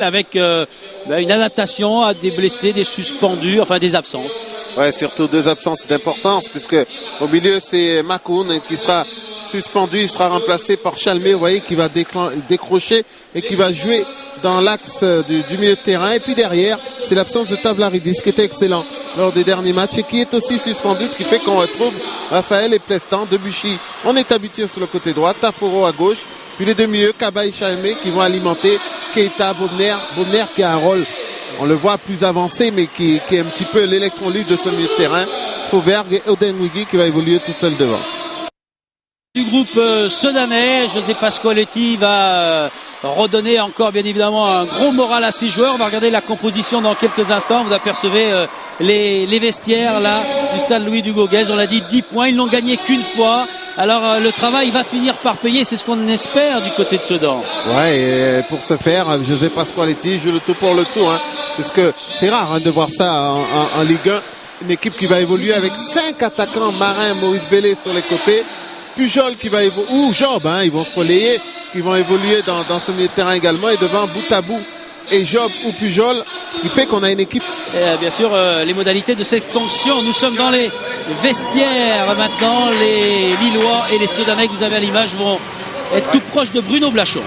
avec une adaptation à des blessés, des suspendus, enfin des absences. Ouais, surtout deux absences d'importance, puisque au milieu c'est Makoun qui sera suspendu, il sera remplacé par Chalmé, vous voyez, qui va décrocher et qui va jouer dans l'axe du milieu de terrain. Et puis derrière, c'est l'absence de Tavlaridis qui était excellent lors des derniers matchs et qui est aussi suspendu, ce qui fait qu'on retrouve Raphaël et Plestan. Debuchy, on est habitué sur le côté droit, Taforo à gauche, puis les deux milieux, Kaba et Chalmé, qui vont alimenter Keita, Bobner qui a un rôle, on le voit plus avancé, mais qui est un petit peu l'électron-libre de ce milieu de terrain. Fauberg et Odenwigi qui va évoluer tout seul devant. Du groupe sudanais, José Pasqualetti va redonner encore bien évidemment un gros moral à ses joueurs. On va regarder la composition dans quelques instants. Vous apercevez les vestiaires là du stade Louis Dugauguez. On l'a dit, 10 points, ils n'ont gagné qu'une fois. Alors le travail va finir par payer, c'est ce qu'on espère du côté de Sedan. Ouais, et pour ce faire, José Pasqualetti joue le tout pour le tout, hein, parce que c'est rare de voir ça en Ligue 1. Une équipe qui va évoluer avec 5 attaquants, Marin, Maurice Bellé sur les côtés. Pujol qui va évoluer, ou Job, ils vont se relayer, qui vont évoluer dans ce milieu de terrain également, et devant Boutabou et Job ou Pujol, ce qui fait qu'on a une équipe. Et bien sûr, les modalités de cette sanction, nous sommes dans les vestiaires maintenant, les Lillois et les Sedanais que vous avez à l'image vont être tout proches de Bruno Blachon.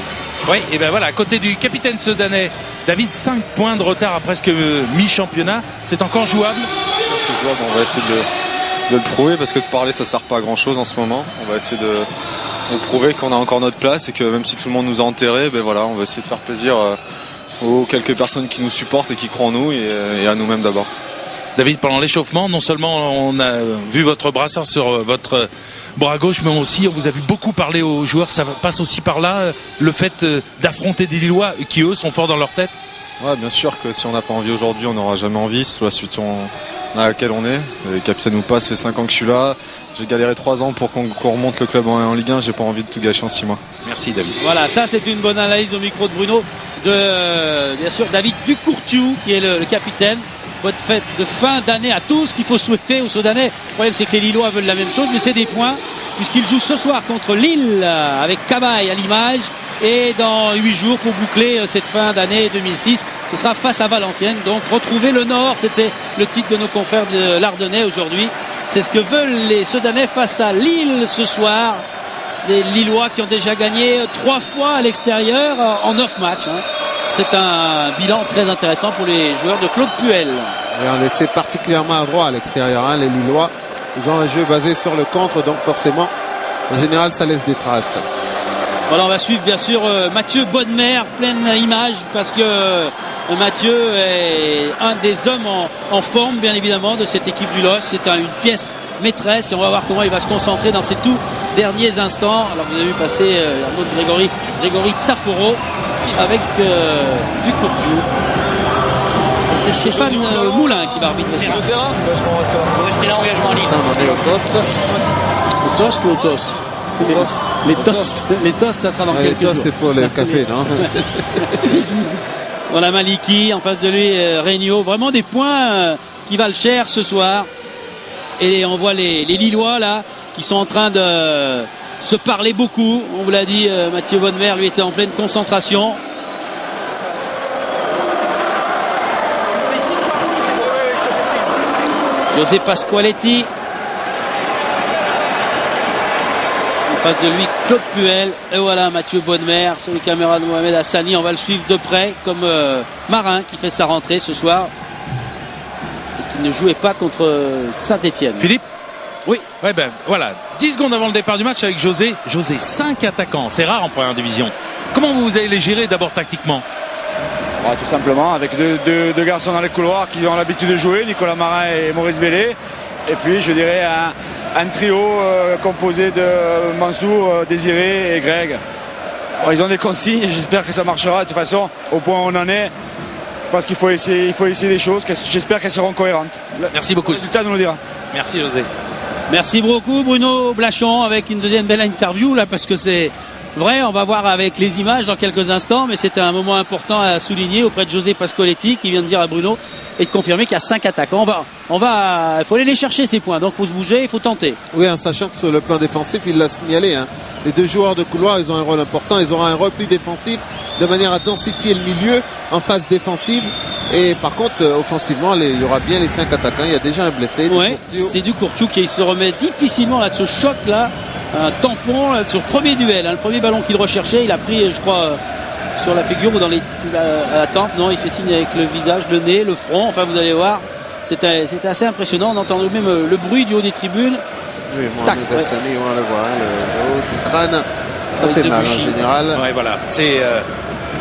Oui, et bien voilà, à côté du capitaine Sedanais, David, 5 points de retard à presque mi-championnat, c'est encore jouable? C'est jouable, on va essayer de le prouver, parce que de parler ça sert pas à grand chose en ce moment. On va essayer de prouver qu'on a encore notre place et que même si tout le monde nous a enterrés, ben voilà, on va essayer de faire plaisir aux quelques personnes qui nous supportent et qui croient en nous et à nous-mêmes d'abord. David, pendant l'échauffement, non seulement on a vu votre brassard sur votre bras gauche, mais aussi on vous a vu beaucoup parler aux joueurs. Ça passe aussi par là, le fait d'affronter des Lillois qui eux sont forts dans leur tête? Ouais, bien sûr que si on n'a pas envie aujourd'hui, on n'aura jamais envie, c'est la situation à laquelle on est. Le capitaine Oupas, ça fait 5 ans que je suis là. J'ai galéré 3 ans pour qu'on remonte le club en Ligue 1. J'ai pas envie de tout gâcher en 6 mois. Merci David. Voilà, ça c'est une bonne analyse au micro de Bruno, de bien sûr David Ducourtiou qui est le capitaine. Bonne fête de fin d'année à tous, ce qu'il faut souhaiter aux Soudanais. Le problème c'est que les Lillois veulent la même chose, mais c'est des points, puisqu'ils jouent ce soir contre Lille avec Cabaye à l'image. Et dans 8 jours pour boucler cette fin d'année 2006, ce sera face à Valenciennes. Donc retrouver le Nord, c'était le titre de nos confrères de l'Ardennais aujourd'hui. C'est ce que veulent les Soudanais face à Lille ce soir. Les Lillois qui ont déjà gagné 3 fois à l'extérieur en 9 matchs. C'est un bilan très intéressant pour les joueurs de Claude Puel. Et on laissé particulièrement à droit à l'extérieur, les Lillois. Ils ont un jeu basé sur le contre, donc forcément, en général, ça laisse des traces. Voilà, on va suivre bien sûr Mathieu Bodmer, pleine image, parce que Mathieu est un des hommes en forme, bien évidemment, de cette équipe du LOS. C'est une pièce maîtresse et on va voir comment il va se concentrer dans ces tout derniers instants. Alors vous avez vu passer un autre Grégory Taforo avec Ducourtiou. C'est Stéphane Moulin qui va arbitrer ça. Vous restez là, engagement en ligne. On est au poste. Au toast ou au toast? Les toasts, ça sera dans quelques jours. Les toasts, c'est pour le café, non? Voilà Maliki, en face de lui, Regnault. Vraiment des points qui valent cher ce soir. Et on voit les Lillois, là, qui sont en train de se parler beaucoup. On vous l'a dit, Mathieu Bonnemer, lui, était en pleine concentration. José Pasqualetti. En face de lui, Claude Puel. Et voilà Mathieu Bonnemer sur les caméras de Mohamed Hassani. On va le suivre de près comme Marin qui fait sa rentrée ce soir et qui ne jouait pas contre Saint-Etienne. Philippe? Oui. Ouais, ben voilà, 10 secondes avant le départ du match avec José. José, 5 attaquants, c'est rare en première division. Comment vous allez les gérer d'abord tactiquement? Tout simplement avec deux garçons dans les couloirs qui ont l'habitude de jouer, Nicolas Marin et Maurice Bellé. Et puis je dirais un trio composé de Mansour, Désiré et Greg. Alors, ils ont des consignes, j'espère que ça marchera de toute façon au point où on en est. Parce qu'il faut essayer des choses, j'espère qu'elles seront cohérentes. Merci beaucoup. Le résultat nous le dira. Merci José. Merci beaucoup Bruno Blachon avec une deuxième belle interview là, parce que c'est vrai, on va voir avec les images dans quelques instants, mais c'était un moment important à souligner auprès de José Pasqualetti qui vient de dire à Bruno et de confirmer qu'il y a 5 attaquants. Il faut aller les chercher ces points, donc il faut se bouger, il faut tenter. Oui, en sachant que sur le plan défensif, il l'a signalé, hein, les deux joueurs de couloir, ils ont un rôle important. Ils auront un repli défensif de manière à densifier le milieu en phase défensive. Et par contre, offensivement, il y aura bien les 5 attaquants. Il y a déjà un blessé. Ouais, c'est du Courtiou qui se remet difficilement là de ce choc là. Un tampon là, sur le premier duel, hein, le premier ballon qu'il recherchait. Il a pris, je crois, sur la figure ou dans la tempe. Non, il fait signe avec le visage, le nez, le front. Enfin, vous allez voir, c'était assez impressionnant. On entend même le bruit du haut des tribunes. Oui, Mohamed Hassani, on le voit, hein, le haut du crâne. Ça fait mal en général. Ouais, voilà. C'est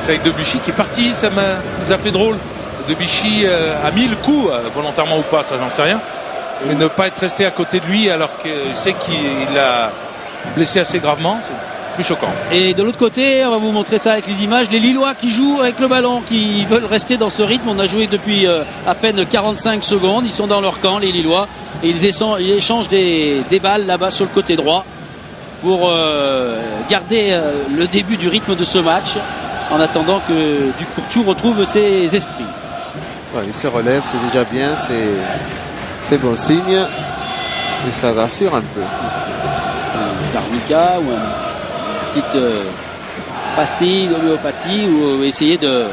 avec Debuchy qui est parti. Ça nous a fait drôle. Debuchy a mis le coup, volontairement ou pas, ça j'en sais rien. Mais ne pas être resté à côté de lui alors qu'il sait qu'il a blessé assez gravement, c'est plus choquant. Et de l'autre côté, on va vous montrer ça avec les images, les Lillois qui jouent avec le ballon, qui veulent rester dans ce rythme. On a joué depuis à peine 45 secondes. Ils sont dans leur camp, les Lillois, et ils échangent des balles là-bas sur le côté droit pour garder le début du rythme de ce match en attendant que Ducourtois retrouve ses esprits. Ouais, il se relève, c'est déjà bien, c'est bon signe et ça rassure un peu. Tarnica ou une petite pastille d'homéopathie ou essayer de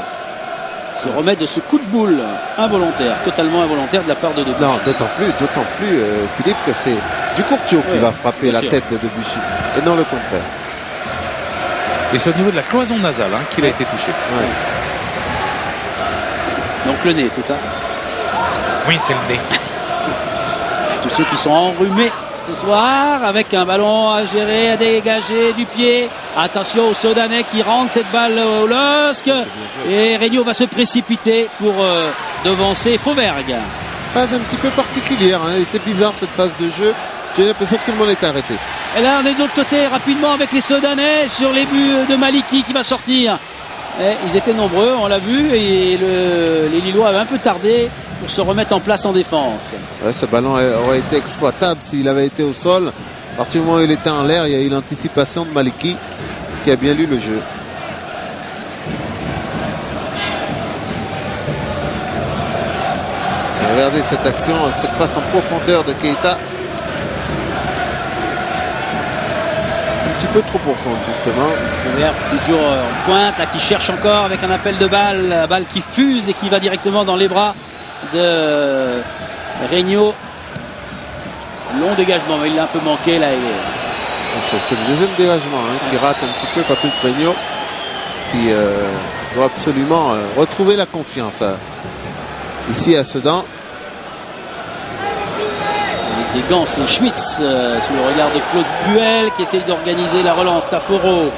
se remettre de ce coup de boule involontaire, totalement involontaire de la part de Debuchy. Non, d'autant plus Philippe, que c'est Ducourtois qui va frapper la tête de Debuchy et non le contraire. Et c'est au niveau de la cloison nasale qu'il a été touché. Ouais. Donc le nez, c'est ça? Oui, c'est le nez. Tous ceux qui sont enrhumés ce soir, avec un ballon à gérer, à dégager du pied. Attention au Sodanais qui rentre cette balle au LOSC. Et Regnault va se précipiter pour devancer Fauvergue. Phase un petit peu particulière, hein. Elle était bizarre cette phase de jeu. J'ai l'impression que tout le monde est arrêté. Et là on est de l'autre côté rapidement avec les Sodanais sur les buts de Maliki qui va sortir. Et ils étaient nombreux, on l'a vu, et les Lillois avaient un peu tardé pour se remettre en place en défense. Ouais, ce ballon aurait été exploitable s'il avait été au sol. À partir du moment où il était en l'air, il y a eu l'anticipation de Maliki qui a bien lu le jeu. Et regardez cette action, cette passe en profondeur de Keita. Un petit peu trop profonde justement. Fauvergue toujours en pointe, là, qui cherche encore avec un appel de balle, la balle qui fuse et qui va directement dans les bras de Regnault. Long dégagement, mais il l'a un peu manqué là. C'est le deuxième dégagement qui rate un petit peu Patrick Regnault, qui doit absolument retrouver la confiance ici à Sedan. Des gants, c'est Schmitz sous le regard de Claude Puel qui essaye d'organiser la relance. Taforo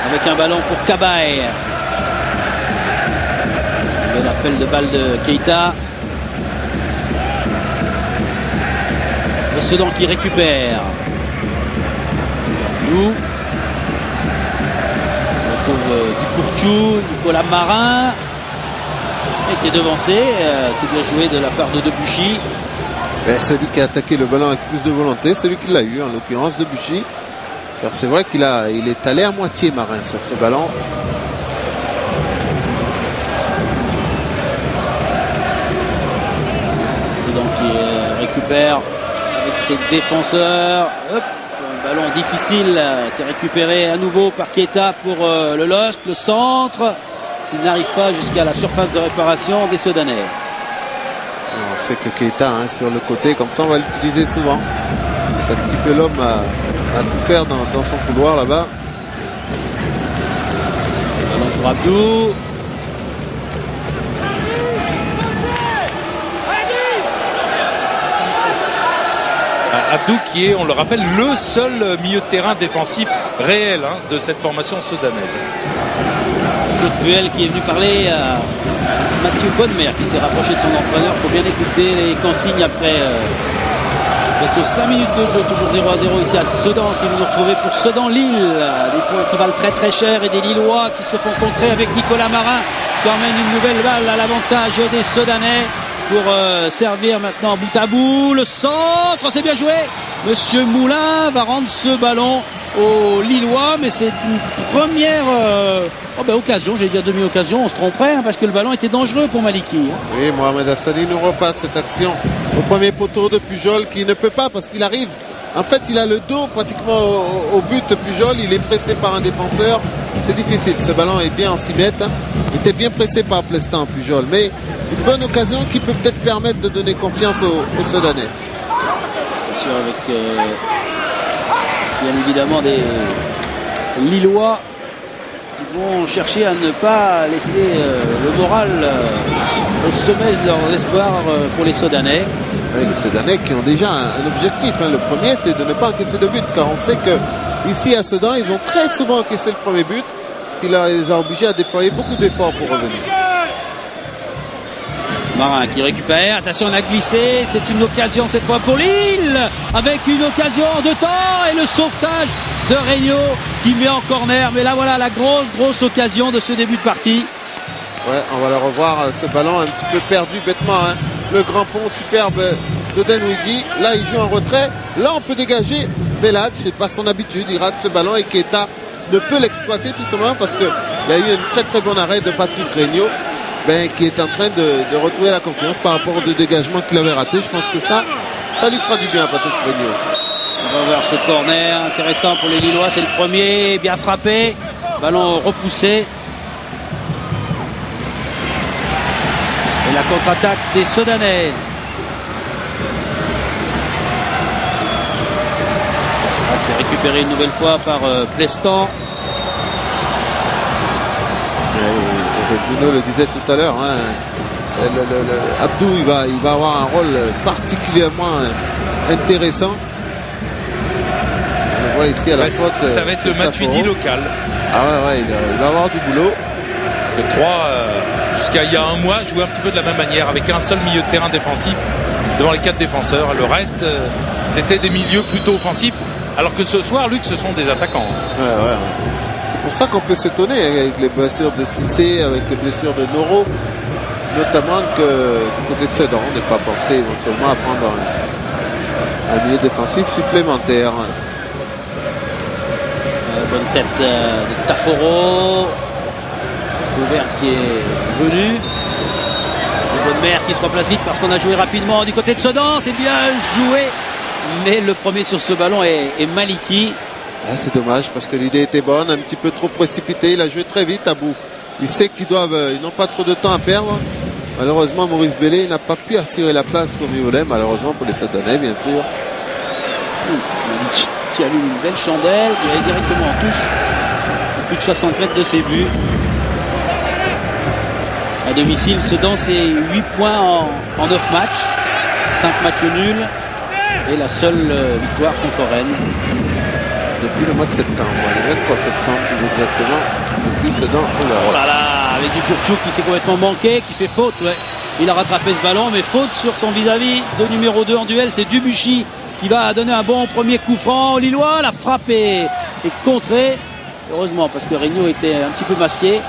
avec un ballon pour Cabaye. L'appel de balle de Keita. Et Sedan qui récupère. Nous. On retrouve Ducourtois, Nicolas Marin qui est devancé. C'est bien joué de la part de Debuchy. Celui qui a attaqué le ballon avec plus de volonté, celui qui l'a eu, en l'occurrence Debuchy. Car c'est vrai qu'il est allé à moitié Marin sur ce ballon. Sedan qui récupère avec ses défenseurs. Hop, un ballon difficile, c'est récupéré à nouveau par Keita pour le LOSC, le centre, qui n'arrive pas jusqu'à la surface de réparation des Sedanais. On sait que Keita sur le côté, comme ça on va l'utiliser souvent. C'est un petit peu l'homme à tout faire dans son couloir là-bas. Ballon pour Abdou. Abdou qui est, on le rappelle, le seul milieu de terrain défensif réel de cette formation sudanaise. Claude Puel qui est venu parler à Mathieu Bonnemer qui s'est rapproché de son entraîneur pour bien écouter les consignes après bientôt 5 minutes de jeu, toujours 0-0 ici à Sedan. Si vous nous retrouvez pour Sedan-Lille, des points qui valent très très cher et des Lillois qui se font contrer avec Nicolas Marin qui emmène une nouvelle balle à l'avantage des Sedanais pour servir maintenant bout à bout. Le centre, c'est bien joué. Monsieur Moulin va rendre ce ballon aux Lillois, mais c'est une première Oh ben occasion, j'allais dire demi-occasion, on se tromperait parce que le ballon était dangereux pour Maliki. Oui, Mohamed Hassani nous repasse cette action au premier poteau de Pujol qui ne peut pas parce qu'il arrive. En fait, il a le dos pratiquement au but. Pujol, il est pressé par un défenseur. C'est difficile. Ce ballon est bien en 6 mètres. Il était bien pressé par Plestin, Pujol. Mais une bonne occasion qui peut peut-être permettre de donner confiance aux Soudanais. Bien sûr, avec bien évidemment des Lillois qui vont chercher à ne pas laisser le moral au sommet de leur espoir pour les Soudanais. Oui, les Soudanais qui ont déjà un objectif. Le premier, c'est de ne pas encaisser de but. Car on sait que ici à Sedan, ils ont très souvent encaissé le premier but. Ce qui les a obligés à déployer beaucoup d'efforts pour revenir. Marin qui récupère, attention on a glissé, c'est une occasion cette fois pour Lille, avec une occasion de temps et le sauvetage de Regnault qui met en corner, mais là voilà la grosse occasion de ce début de partie. Ouais, on va le revoir, ce ballon un petit peu perdu bêtement. Le grand pont superbe de Denouidi, là il joue en retrait, là on peut dégager Belad, c'est pas son habitude, il rate ce ballon et Keita ne peut l'exploiter tout simplement parce qu'il y a eu un très bon arrêt de Patrick Regnault. Qui est en train de retrouver la confiance par rapport au dégagement qu'il avait raté. Je pense que ça lui fera du bien à Patrick Regnault. On va voir ce corner intéressant pour les Lillois. C'est le premier, bien frappé. Ballon repoussé. Et la contre-attaque des Soudanais. C'est récupéré une nouvelle fois par Plestan. Bruno le disait tout à l'heure, Abdou il va avoir un rôle particulièrement intéressant. On le voit ici à la faute. Ça va être le Matuidi local. Ah ouais, il va avoir du boulot. Parce que 3, jusqu'à il y a un mois, jouait un petit peu de la même manière, avec un seul milieu de terrain défensif devant les 4 défenseurs. Le reste, c'était des milieux plutôt offensifs. Alors que ce soir, Luc, ce sont des attaquants. Ouais. C'est pour ça qu'on peut s'étonner avec les blessures de Cissé, avec les blessures de Noro, notamment que du côté de Sedan, on n'est pas pensé éventuellement à prendre un milieu défensif supplémentaire. Bonne tête de Taforo. Fauvert qui est venu. Bonne-Mère qui se replace vite parce qu'on a joué rapidement du côté de Sedan. C'est bien joué. Mais le premier sur ce ballon est Maliki. C'est dommage parce que l'idée était bonne, un petit peu trop précipité. Il a joué très vite à bout. Il sait qu'ils n'ont pas trop de temps à perdre. Malheureusement, Maurice Bellé n'a pas pu assurer la place comme il voulait. Malheureusement pour les Soudanais, bien sûr. Maliki qui allume une belle chandelle, qui va directement en touche. À plus de 60 mètres de ses buts. À domicile, Sedan, c'est 8 points en 9 matchs. 5 matchs nuls. Et la seule victoire contre Rennes. Depuis le mois de septembre, le 23 septembre plus exactement, depuis Sedan. Oh là là, avec du Courtiou qui s'est complètement manqué, qui fait faute. Ouais. Il a rattrapé ce ballon, mais faute sur son vis-à-vis de numéro 2 en duel, c'est Dubuchy qui va donner un bon premier coup franc. Lillois, la frappe est contrée. Heureusement, parce que Regnault était un petit peu masqué.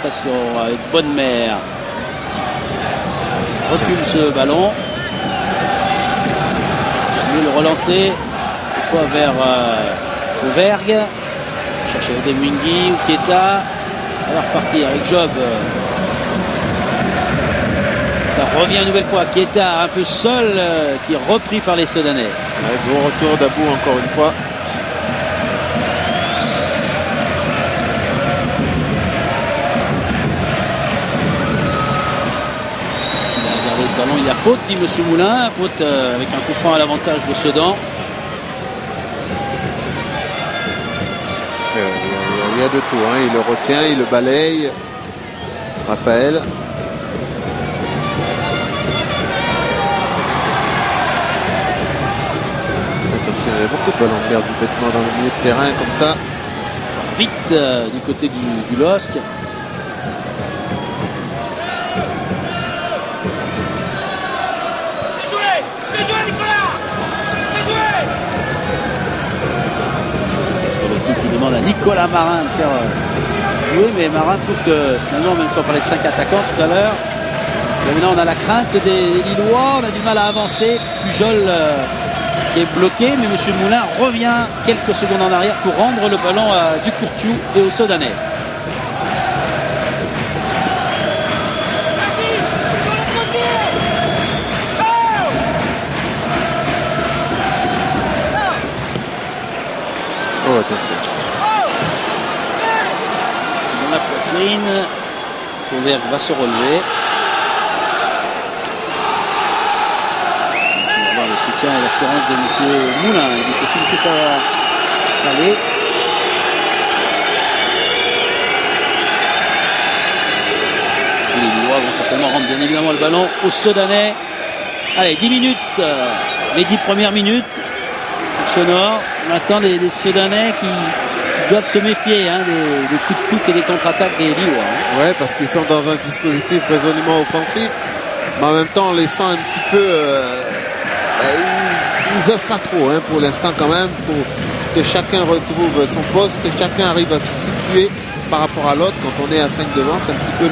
Attention, avec Bonne-Mère. Recule ce ballon. Je vais le relancer. Vers Fauvergue, chercher Odemwingie ou Keita, ça va repartir avec Job. Ça revient une nouvelle fois, Keita un peu seul, qui est repris par les Soudanais. Bon retour d'Abou encore une fois. S'il a regardé ce ballon, il y a faute, dit M. Moulin, faute avec un coup franc à l'avantage de Sedan. Il y a de tout, il le retient, il le balaye. Raphaël. Attention, il y a beaucoup de ballons perdus bêtement dans le milieu de terrain comme ça. Ça sort vite du côté du LOSC. Fais jouer Nicolas. Fais jouer. Pescolotti qui demande à Nicolas Marin de faire jouer, mais Marin trouve que finalement, même si on parlait de 5 attaquants tout à l'heure, maintenant on a la crainte des Lillois, on a du mal à avancer. Pujol qui est bloqué, mais M. Moulin revient quelques secondes en arrière pour rendre le ballon à Ducourtiou et aux Soudanais. Fauvergue va se relever. On va avoir le soutien et l'assurance de M. Moulin. Il lui fait signe que ça va aller. Et les Lillois vont certainement rendre bien évidemment le ballon aux Sedanais. Allez, 10 minutes, les 10 premières minutes. Sonore, pour l'instant des Sedanais qui doivent se méfier des coups de pique et des contre-attaques des Lillois. Ouais, parce qu'ils sont dans un dispositif résolument offensif, mais en même temps on les sent un petit peu ils osent pas trop pour l'instant quand même. Il faut que chacun retrouve son poste, que chacun arrive à se situer par rapport à l'autre. Quand on est à 5 devant, c'est un petit peu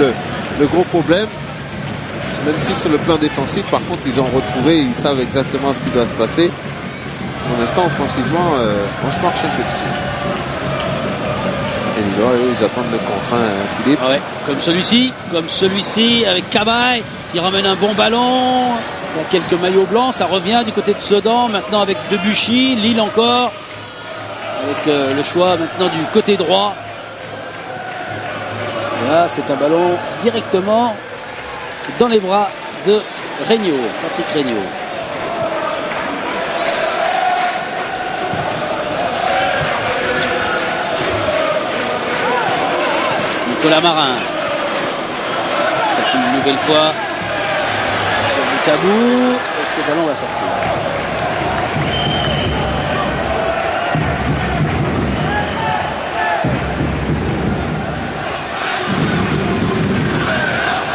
le gros problème. Même si sur le plan défensif, par contre, ils ont retrouvé, ils savent exactement ce qui doit se passer. Pour l'instant, offensivement, on se marche un peu dessus. Et Lillois, eux, ils attendent le contraint, Philippe. Ah ouais, comme celui-ci, avec Cabaye qui ramène un bon ballon. Il y a quelques maillots blancs, ça revient du côté de Sedan. Maintenant avec Debuchy, Lille encore. Avec le choix maintenant du côté droit. Et là, c'est un ballon directement dans les bras de Regnault, Patrick Regnault. Nicolas Marin. Ça fait une nouvelle fois sur Boutabou et ce ballon va sortir.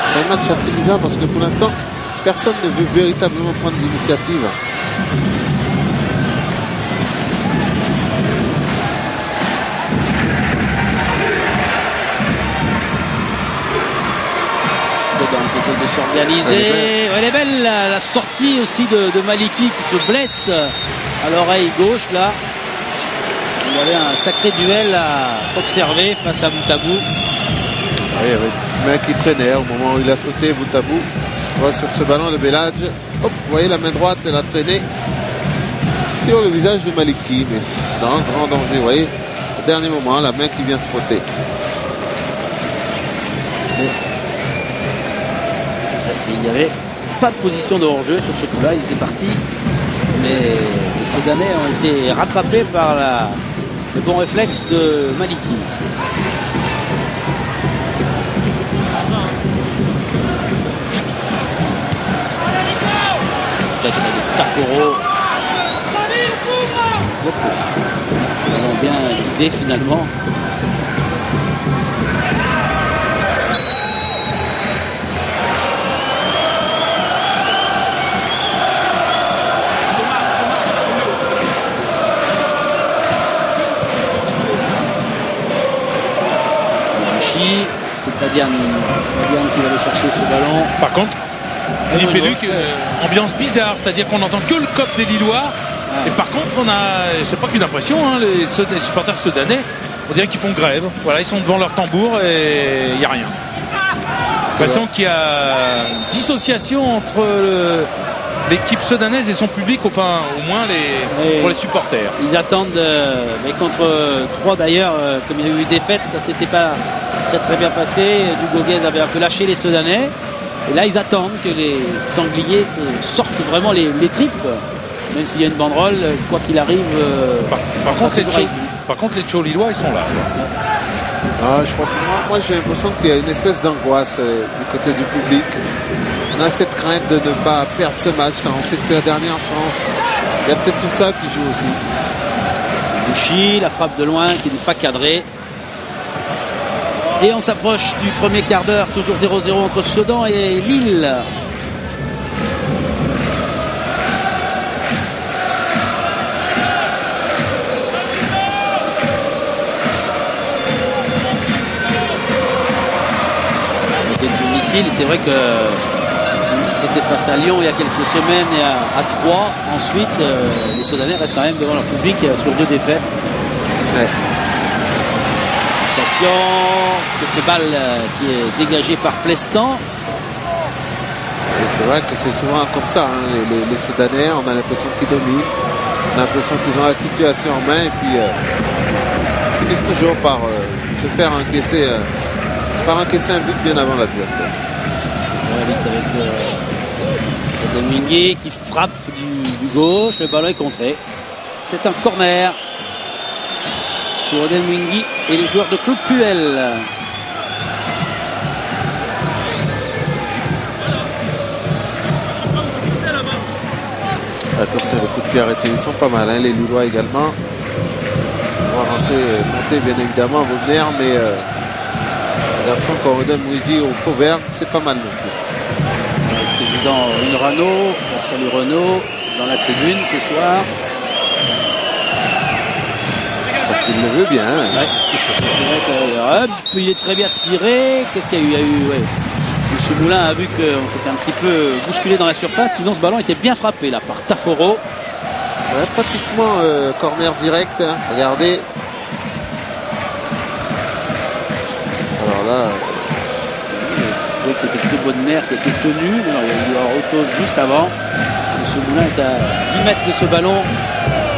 C'est un match assez bizarre parce que pour l'instant, personne ne veut véritablement prendre d'initiative. Sedan qui essaie de s'organiser. Elle est belle la sortie aussi de Maliki qui se blesse à l'oreille gauche là. Il y avait un sacré duel à observer face à Boutabou. Oui, avec une main qui traînait au moment où il a sauté Boutabou. On voit sur ce ballon de Belhadj. Hop, vous voyez la main droite, elle a traîné sur le visage de Maliki, mais sans grand danger. Vous voyez, au dernier moment, la main qui vient se frotter. Il n'y avait pas de position de hors-jeu sur ce coup-là, ils étaient partis. Mais les Sedanais ont été rattrapés par le bon réflexe de Maliki. Peut-être de Taforo. Ils ont bien guidé finalement. C'est Badian qui va aller chercher ce ballon. Par contre, Philippe et Luc, ambiance bizarre, c'est-à-dire qu'on n'entend que le cop des Lillois. Et par contre, on a, c'est pas qu'une impression, les supporters sedanais, on dirait qu'ils font grève. Voilà, ils sont devant leur tambour et il n'y a rien. L'impression qu'il y a une dissociation entre l'équipe sedanaise et son public, enfin au moins pour les supporters. Ils attendent, mais contre 3 d'ailleurs, comme il y a eu défaite, ça s'était pas très bien passé. Duboguez avait un peu lâché les Sedanais. Et là, ils attendent que les sangliers sortent vraiment les tripes. Même s'il y a une banderole, quoi qu'il arrive. Par contre, les Tcho-Lillois, ils sont là. Je crois que moi j'ai l'impression qu'il y a une espèce d'angoisse du côté du public. On a cette crainte de ne pas perdre ce match car on sait que c'est la dernière chance. Il y a peut-être tout ça qui joue aussi. Bouchy, la frappe de loin qui n'est pas cadrée. Et on s'approche du premier quart d'heure, toujours 0-0 entre Sedan et Lille. C'est vrai que même si c'était face à Lyon il y a quelques semaines et à 3 ensuite, les Sedanais restent quand même devant leur public sur 2 défaites. Ouais. Cette balle qui est dégagée par Plestan. Et c'est vrai que c'est souvent comme ça, les Sedanais, on a l'impression qu'ils dominent, on a l'impression qu'ils ont la situation en main et puis ils finissent toujours par se faire encaisser par encaisser un but bien avant l'adversaire. Ça va vite avec Odemwingie qui frappe du gauche. Le ballon est contré. C'est un corner pour Odemwingie et les joueurs de Claude Puel. Attention, les coups de pied arrêtés, ils sont pas mal, hein, les Lillois également. On va monter bien évidemment Wagner, mais le garçon comme Odemwingie au faux vert, c'est pas mal non plus. Le président Urano, Pascal Urano, dans la tribune ce soir. Parce qu'il le veut bien. Hein. Ouais. Il est très bien tiré. Qu'est-ce qu'il y a eu? Il y a eu, ouais. M. Moulin a vu qu'on s'était un petit peu bousculé dans la surface. Sinon, ce ballon était bien frappé là par Taforo. Ouais, pratiquement corner direct. Hein. Regardez. Alors là. Je trouvais que c'était plutôt Bonne-Mère qui était tenu. Mais non, il y a eu autre chose juste avant. M. Moulin est à 10 mètres de ce ballon.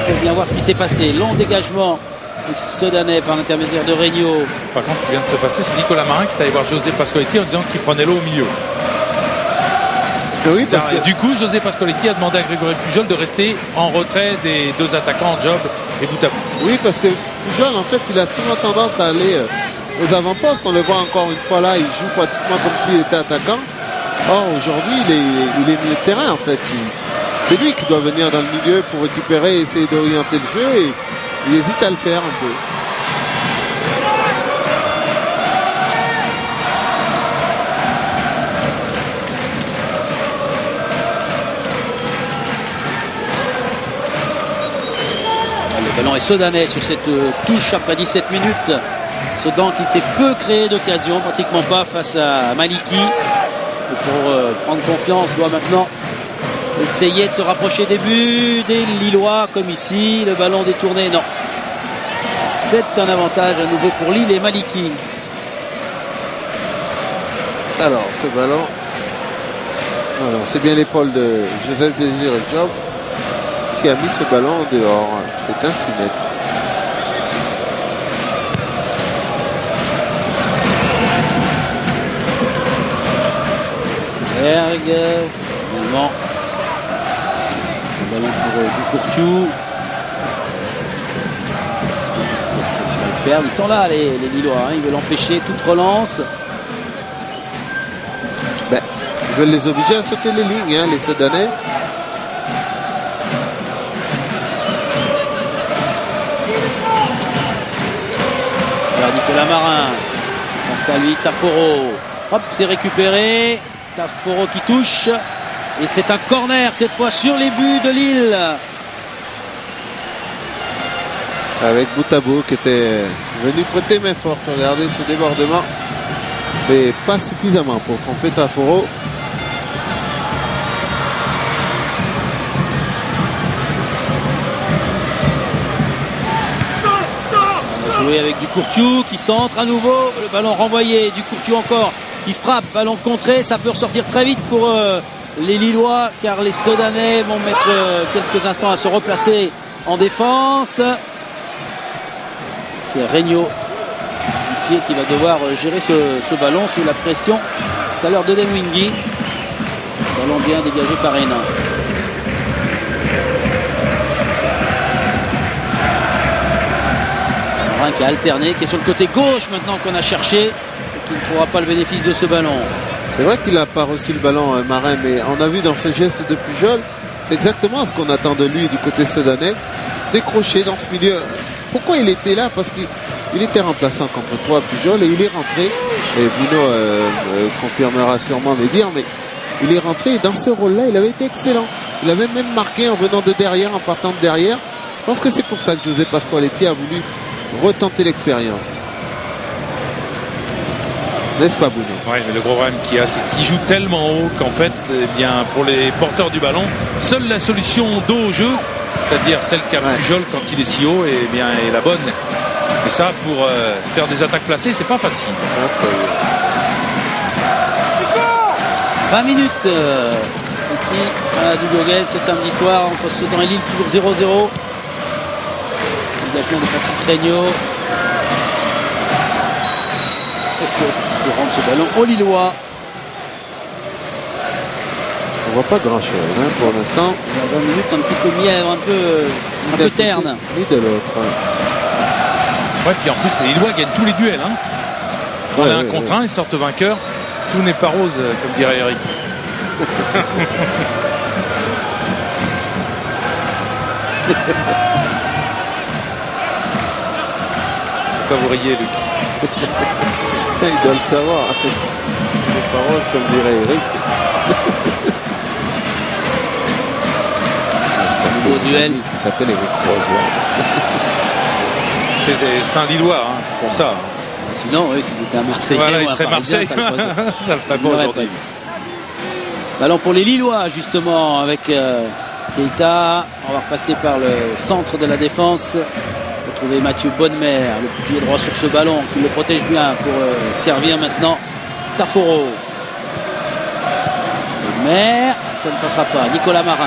Pour bien voir ce qui s'est passé. Long dégagement. Sedanais par l'intermédiaire de Regnault. Par contre, ce qui vient de se passer, c'est Nicolas Marin qui est allé voir José Pascoletti en disant qu'il prenait l'eau au milieu. Oui, parce que... Du coup, José Pascoletti a demandé à Grégory Pujol de rester en retrait des deux attaquants, Job et Boutabou. Oui, parce que Pujol, en fait, il a souvent tendance à aller aux avant-postes. On le voit encore une fois là, il joue pratiquement comme s'il était attaquant. Or, aujourd'hui, il est milieu de terrain, en fait. C'est lui qui doit venir dans le milieu pour récupérer et essayer d'orienter le jeu. Et il hésite à le faire un peu. Le ballon est Sedanais sur cette touche après 17 minutes. Sedan qui s'est peu créé d'occasion, pratiquement pas face à Maliki. Et pour prendre confiance, doit maintenant essayer de se rapprocher des buts des Lillois comme ici. Le ballon détourné, non. C'est un avantage à nouveau pour Lille et Maliki. Alors, ce ballon, c'est bien l'épaule de Joseph Désiré Job qui a mis ce ballon en dehors. C'est un 6 mètres. Berg, finalement. Le ballon pour Ducourtiou. Ils sont là, les Lillois. Hein. Ils veulent empêcher toute relance. Ben, ils veulent les obliger à sauter les lignes, hein, les Sedanais. Alors Nicolas Marin. Face à lui, Taforo. Hop, c'est récupéré. Taforo qui touche. Et c'est un corner cette fois sur les buts de Lille. Avec Boutabou qui était venu prêter main forte. Regardez ce débordement. Mais pas suffisamment pour tromper Taforo. On va jouer avec Ducourtiou qui centre à nouveau. Le ballon renvoyé. Ducourtiou encore qui frappe. Ballon contré. Ça peut ressortir très vite pour les Lillois car les Sedanais vont mettre quelques instants à se replacer en défense. C'est Regnault du pied qui va devoir gérer ce ballon sous la pression tout à l'heure d'Odemwingie. Ballon bien dégagé par Hénin. Marin qui a alterné, qui est sur le côté gauche maintenant qu'on a cherché et qui ne trouvera pas le bénéfice de ce ballon. C'est vrai qu'il n'a pas reçu le ballon, Marin, mais on a vu dans ce geste de Pujol, c'est exactement ce qu'on attend de lui du côté sudanais, décrocher dans ce milieu. Pourquoi il était là? Parce qu'il était remplaçant contre toi, Pujol, et il est rentré. Et Bruno confirmera sûrement mes dires, mais il est rentré et dans ce rôle-là, il avait été excellent. Il avait même marqué en venant de derrière, en partant de derrière. Je pense que c'est pour ça que José Pascoaletti a voulu retenter l'expérience. N'est-ce pas, Bruno? Oui, mais le gros problème qu'il y a, c'est qu'il joue tellement haut qu'en fait, eh bien, pour les porteurs du ballon, seule la solution dos au jeu, c'est-à-dire celle qu'a Pujol quand il est si haut, eh bien, est la bonne. Et ça, pour faire des attaques placées, c'est pas facile. Ah, c'est pas vrai. 20 minutes ici à Dougoguel ce samedi soir entre Sedan et Lille, toujours 0-0. Dégagement de Patrick Regnault. pour rendre ce ballon aux Lillois. On voit pas grand chose pour l'instant. Il y a 20 minutes un petit peu mièvre, un peu terne. Ni de l'autre. Ouais, puis en plus, les Lillois gagnent tous les duels. Hein. On a un contre un, ils sortent vainqueurs. Tout n'est pas rose, comme dirait Eric. Pourquoi vous riez, Luc? Il doit le savoir. C'est pas rose, comme dirait Eric. Nouveau duel. Il s'appelle Eric Rose. C'est un Lillois, hein, c'est pour ça. Sinon, oui, si c'était un Marseillais, Voilà, ou il un serait Parisien, Marseille. Ça le ferait pas l'aurait aujourd'hui. pas dit. Ballon pour les Lillois, justement, avec Keita. On va repasser par le centre de la défense. Retrouver Mathieu Bonnemer, le pied droit sur ce ballon, qui le protège bien pour servir maintenant Taforo. Bonnemer, ça ne passera pas. Nicolas Marin.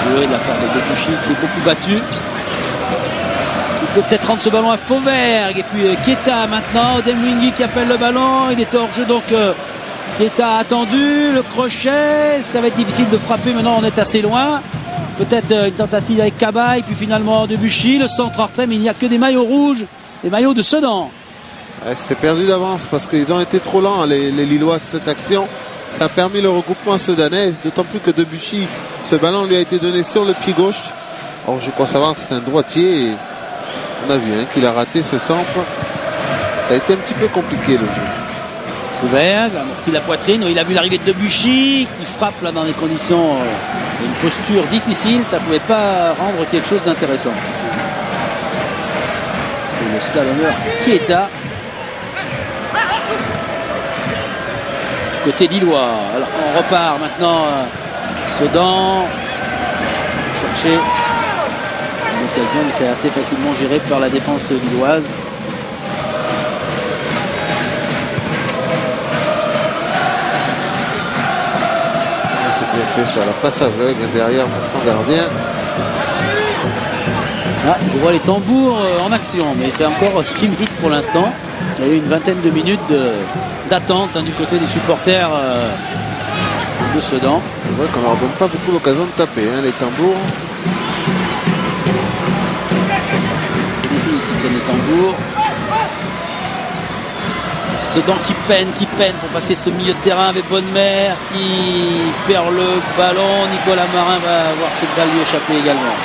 De la part de Debuchy qui s'est beaucoup battu, qui peut peut-être rendre ce ballon à Fauvergue, et puis Keita maintenant, Odemwingie qui appelle le ballon, il est hors jeu, donc Keita a attendu le crochet, ça va être difficile de frapper, maintenant on est assez loin, peut-être une tentative avec Cabaye, puis finalement Debuchy, le centre en retrait, mais il n'y a que des maillots rouges, des maillots de Sedan. Ouais, c'était perdu d'avance parce qu'ils ont été trop lents, les Lillois, sur cette action. Ça a permis le regroupement sedanais, d'autant plus que Debuchy, ce ballon lui a été donné sur le pied gauche. Or, je crois savoir que c'est un droitier. Et on a vu qu'il a raté ce centre. Ça a été un petit peu compliqué le jeu. Fauvergue amortit la poitrine. Il a vu l'arrivée de Debuchy qui frappe là dans des conditions, une posture difficile. Ça ne pouvait pas rendre quelque chose d'intéressant. Et le slalomeur Keita. Côté Lillois, alors qu'on repart maintenant Sedan chercher une occasion, mais c'est assez facilement géré par la défense lilloise. C'est bien fait ça, la passe aveugle derrière pour son gardien. Ah, je vois les tambours en action, mais c'est encore timide pour l'instant. Il y a eu une vingtaine de minutes d'attente du côté des supporters de Sedan. C'est vrai qu'on leur donne pas beaucoup l'occasion de taper, les tambours. C'est définitif, les tambours. Sedan qui peine pour passer ce milieu de terrain avec Bonnemer qui perd le ballon. Nicolas Marin va voir cette balle lui échapper également.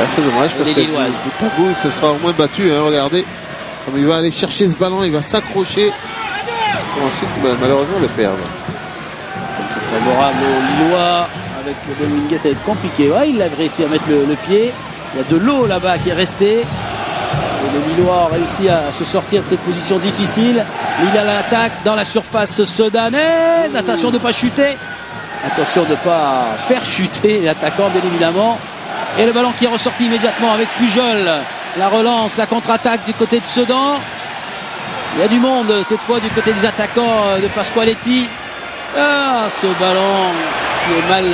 C'est dommage parce que le Tabou il se sera au moins battu, regardez. Comme il va aller chercher ce ballon, il va s'accrocher. Pour ensuite malheureusement le perdre. Contre favorable aux Lillois avec Odemwingie, ça va être compliqué. Ouais, il a réussi à mettre le pied. Il y a de l'eau là-bas qui est restée. Et les Lillois ont réussi à se sortir de cette position difficile. Il y a l'attaque dans la surface sudanaise. Attention de ne pas chuter. Attention de ne pas faire chuter l'attaquant, bien évidemment. Et le ballon qui est ressorti immédiatement avec Pujol. La relance, la contre-attaque du côté de Sedan. Il y a du monde cette fois du côté des attaquants de Pasqualetti. Ah, ce ballon qui est mal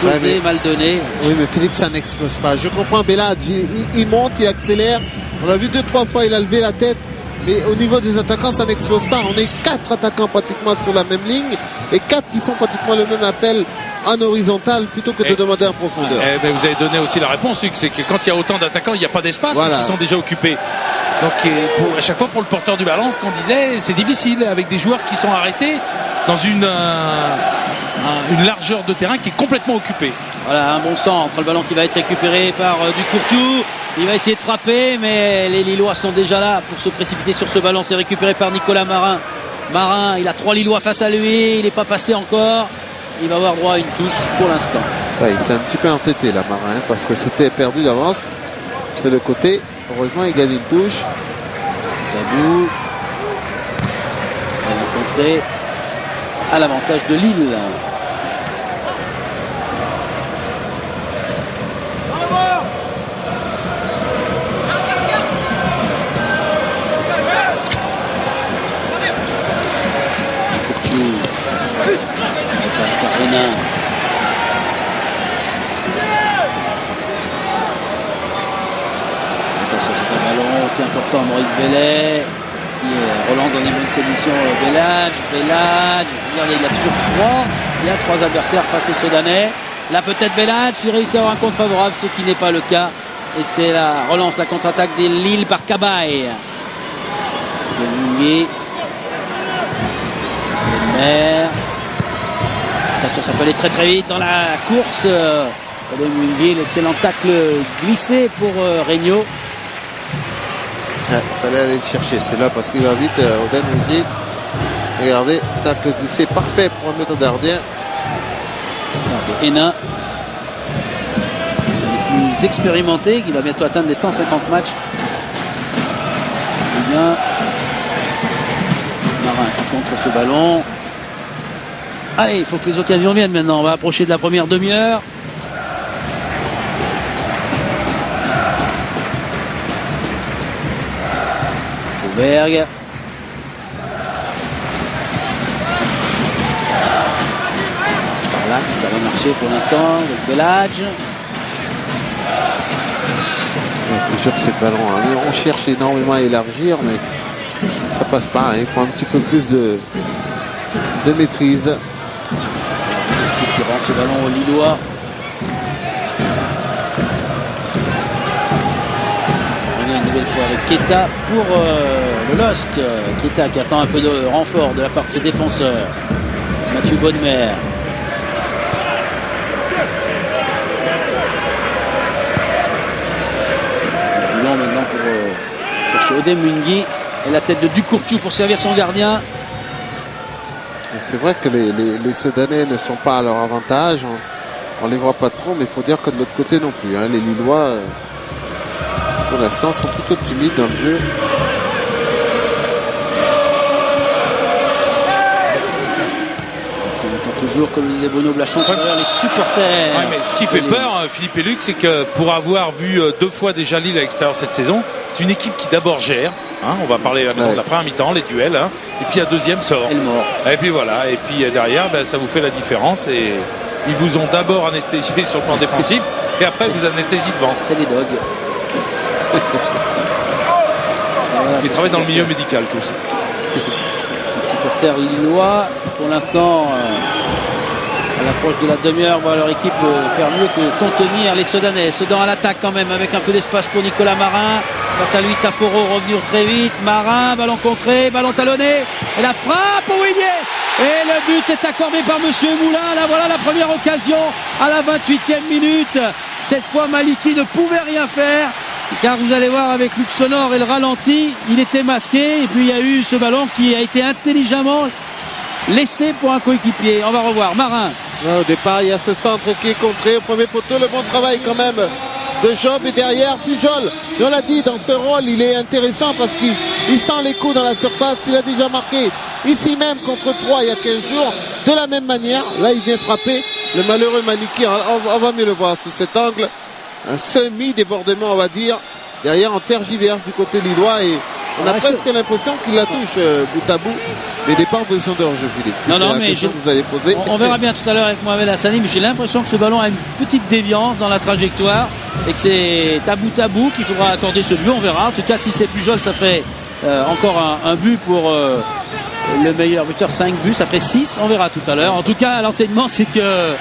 dosé, mal donné. Oui, mais Philippe, ça n'explose pas. Je comprends Bellade, il monte, il accélère. On l'a vu 2-3 fois, il a levé la tête. Mais au niveau des attaquants, ça n'explose pas. On est 4 attaquants pratiquement sur la même ligne et 4 qui font pratiquement le même appel en horizontal plutôt que de demander en profondeur. Mais vous avez donné aussi la réponse, Luc, c'est que quand il y a autant d'attaquants, il n'y a pas d'espace, qui sont déjà occupés. Donc à chaque fois pour le porteur du ballon, ce qu'on disait, c'est difficile avec des joueurs qui sont arrêtés dans une largeur de terrain qui est complètement occupée. Voilà, un bon centre, le ballon qui va être récupéré par Ducourtoux. Il va essayer de frapper, mais les Lillois sont déjà là pour se précipiter sur ce ballon. C'est récupéré par Nicolas Marin. Marin, il a 3 Lillois face à lui, il n'est pas passé encore. Il va avoir droit à une touche pour l'instant. Ouais, il s'est un petit peu entêté là, Marin, parce que c'était perdu d'avance. C'est le côté. Heureusement, il gagne une touche. Tabou. Il va rencontrer à l'avantage de Lille. Carena. Attention, ça aussi important à Maurice Bellet qui relance dans des bonnes conditions. Belladj, regardez, il y a toujours trois adversaires face aux Soudanais. Là peut-être Belladj, il réussit à avoir un compte favorable, ce qui n'est pas le cas. Et c'est la relance, la contre-attaque des Lille par Cabaye. Mungué. Mer. Attention, ça peut aller très très vite dans la course. Mungué, l'excellent tacle glissé pour Regnault. Il fallait aller le chercher, c'est là parce qu'il va vite. Oden Mungué. Regardez, tacle glissé parfait pour un méthode gardien. Hénin, le plus expérimenté, qui va bientôt atteindre les 150 matchs. Bien. Marin qui contre ce ballon. Allez, il faut que les occasions viennent maintenant. On va approcher de la première demi-heure. Fauberg. Ça va marcher pour l'instant avec Belladj. Toujours ces ballons. Hein. On cherche énormément à élargir, mais ça passe pas. Hein. Il faut un petit peu plus de maîtrise. Structurant ce ballon au Lillois. Ça revient une nouvelle fois avec Keita pour le LOSC. Keita qui attend un peu de renfort de la part de ses défenseurs. Mathieu Bonnemer. Maintenant pour chercher Odem Munguy et la tête de Ducourtiou pour servir son gardien. C'est vrai que les Soudanais ne sont pas à leur avantage. On les voit pas trop, mais il faut dire que de l'autre côté non plus. Hein. Les Lillois, pour l'instant, sont plutôt timides dans le jeu. Toujours, comme disait Bruno Blachon, les supporters. Ouais, mais ce qui fait peur, Philippe et Luc, c'est que pour avoir vu 2 fois déjà Lille à l'extérieur cette saison, c'est une équipe qui d'abord gère. Hein, on va parler maintenant de la première mi-temps, les duels. Hein, et puis la deuxième sort. Et puis voilà. Et puis derrière, ça vous fait la différence. Et ils vous ont d'abord anesthésié sur le plan défensif. Et après, vous anesthésie devant. C'est les dogs. Ils travaillent dans le milieu médical tous. Les supporters lillois, pour l'instant, à l'approche de la demi-heure, voient leur équipe faire mieux que contenir les Soudanais. Sedan à l'attaque quand même, avec un peu d'espace pour Nicolas Marin. Face à lui, Taforo revenu très vite. Marin, ballon contré, ballon talonné. Et la frappe au Wigné. Et le but est accordé par Monsieur Moulin. Là, voilà la première occasion à la 28e minute. Cette fois, Maliki ne pouvait rien faire. Car vous allez voir avec Luc Sonore et le ralenti, il était masqué et puis il y a eu ce ballon qui a été intelligemment laissé pour un coéquipier. On va revoir Marin. Ouais, au départ, il y a ce centre qui est contré au premier poteau. Le bon travail quand même de Job et derrière Pujol. Et on l'a dit, dans ce rôle, il est intéressant parce qu'il sent les coups dans la surface. Il a déjà marqué ici même contre 3 il y a 15 jours. De la même manière, là il vient frapper le malheureux Maliki. On va mieux le voir sous cet angle. Un semi-débordement, on va dire. Derrière, on tergiverse du côté lillois et on a presque l'impression qu'il la touche bout à bout. Mais il n'est pas en position de hors-jeu, Philippe. C'est la question que vous avez posée. On verra bien tout à l'heure avec Mohamed Hassani, mais j'ai l'impression que ce ballon a une petite déviance dans la trajectoire et que c'est à bout qu'il faudra accorder ce but. On verra. En tout cas, si c'est Pujol, ça ferait encore un but pour le meilleur buteur. 5 buts, ça ferait 6. On verra tout à l'heure. En tout cas, l'enseignement, c'est que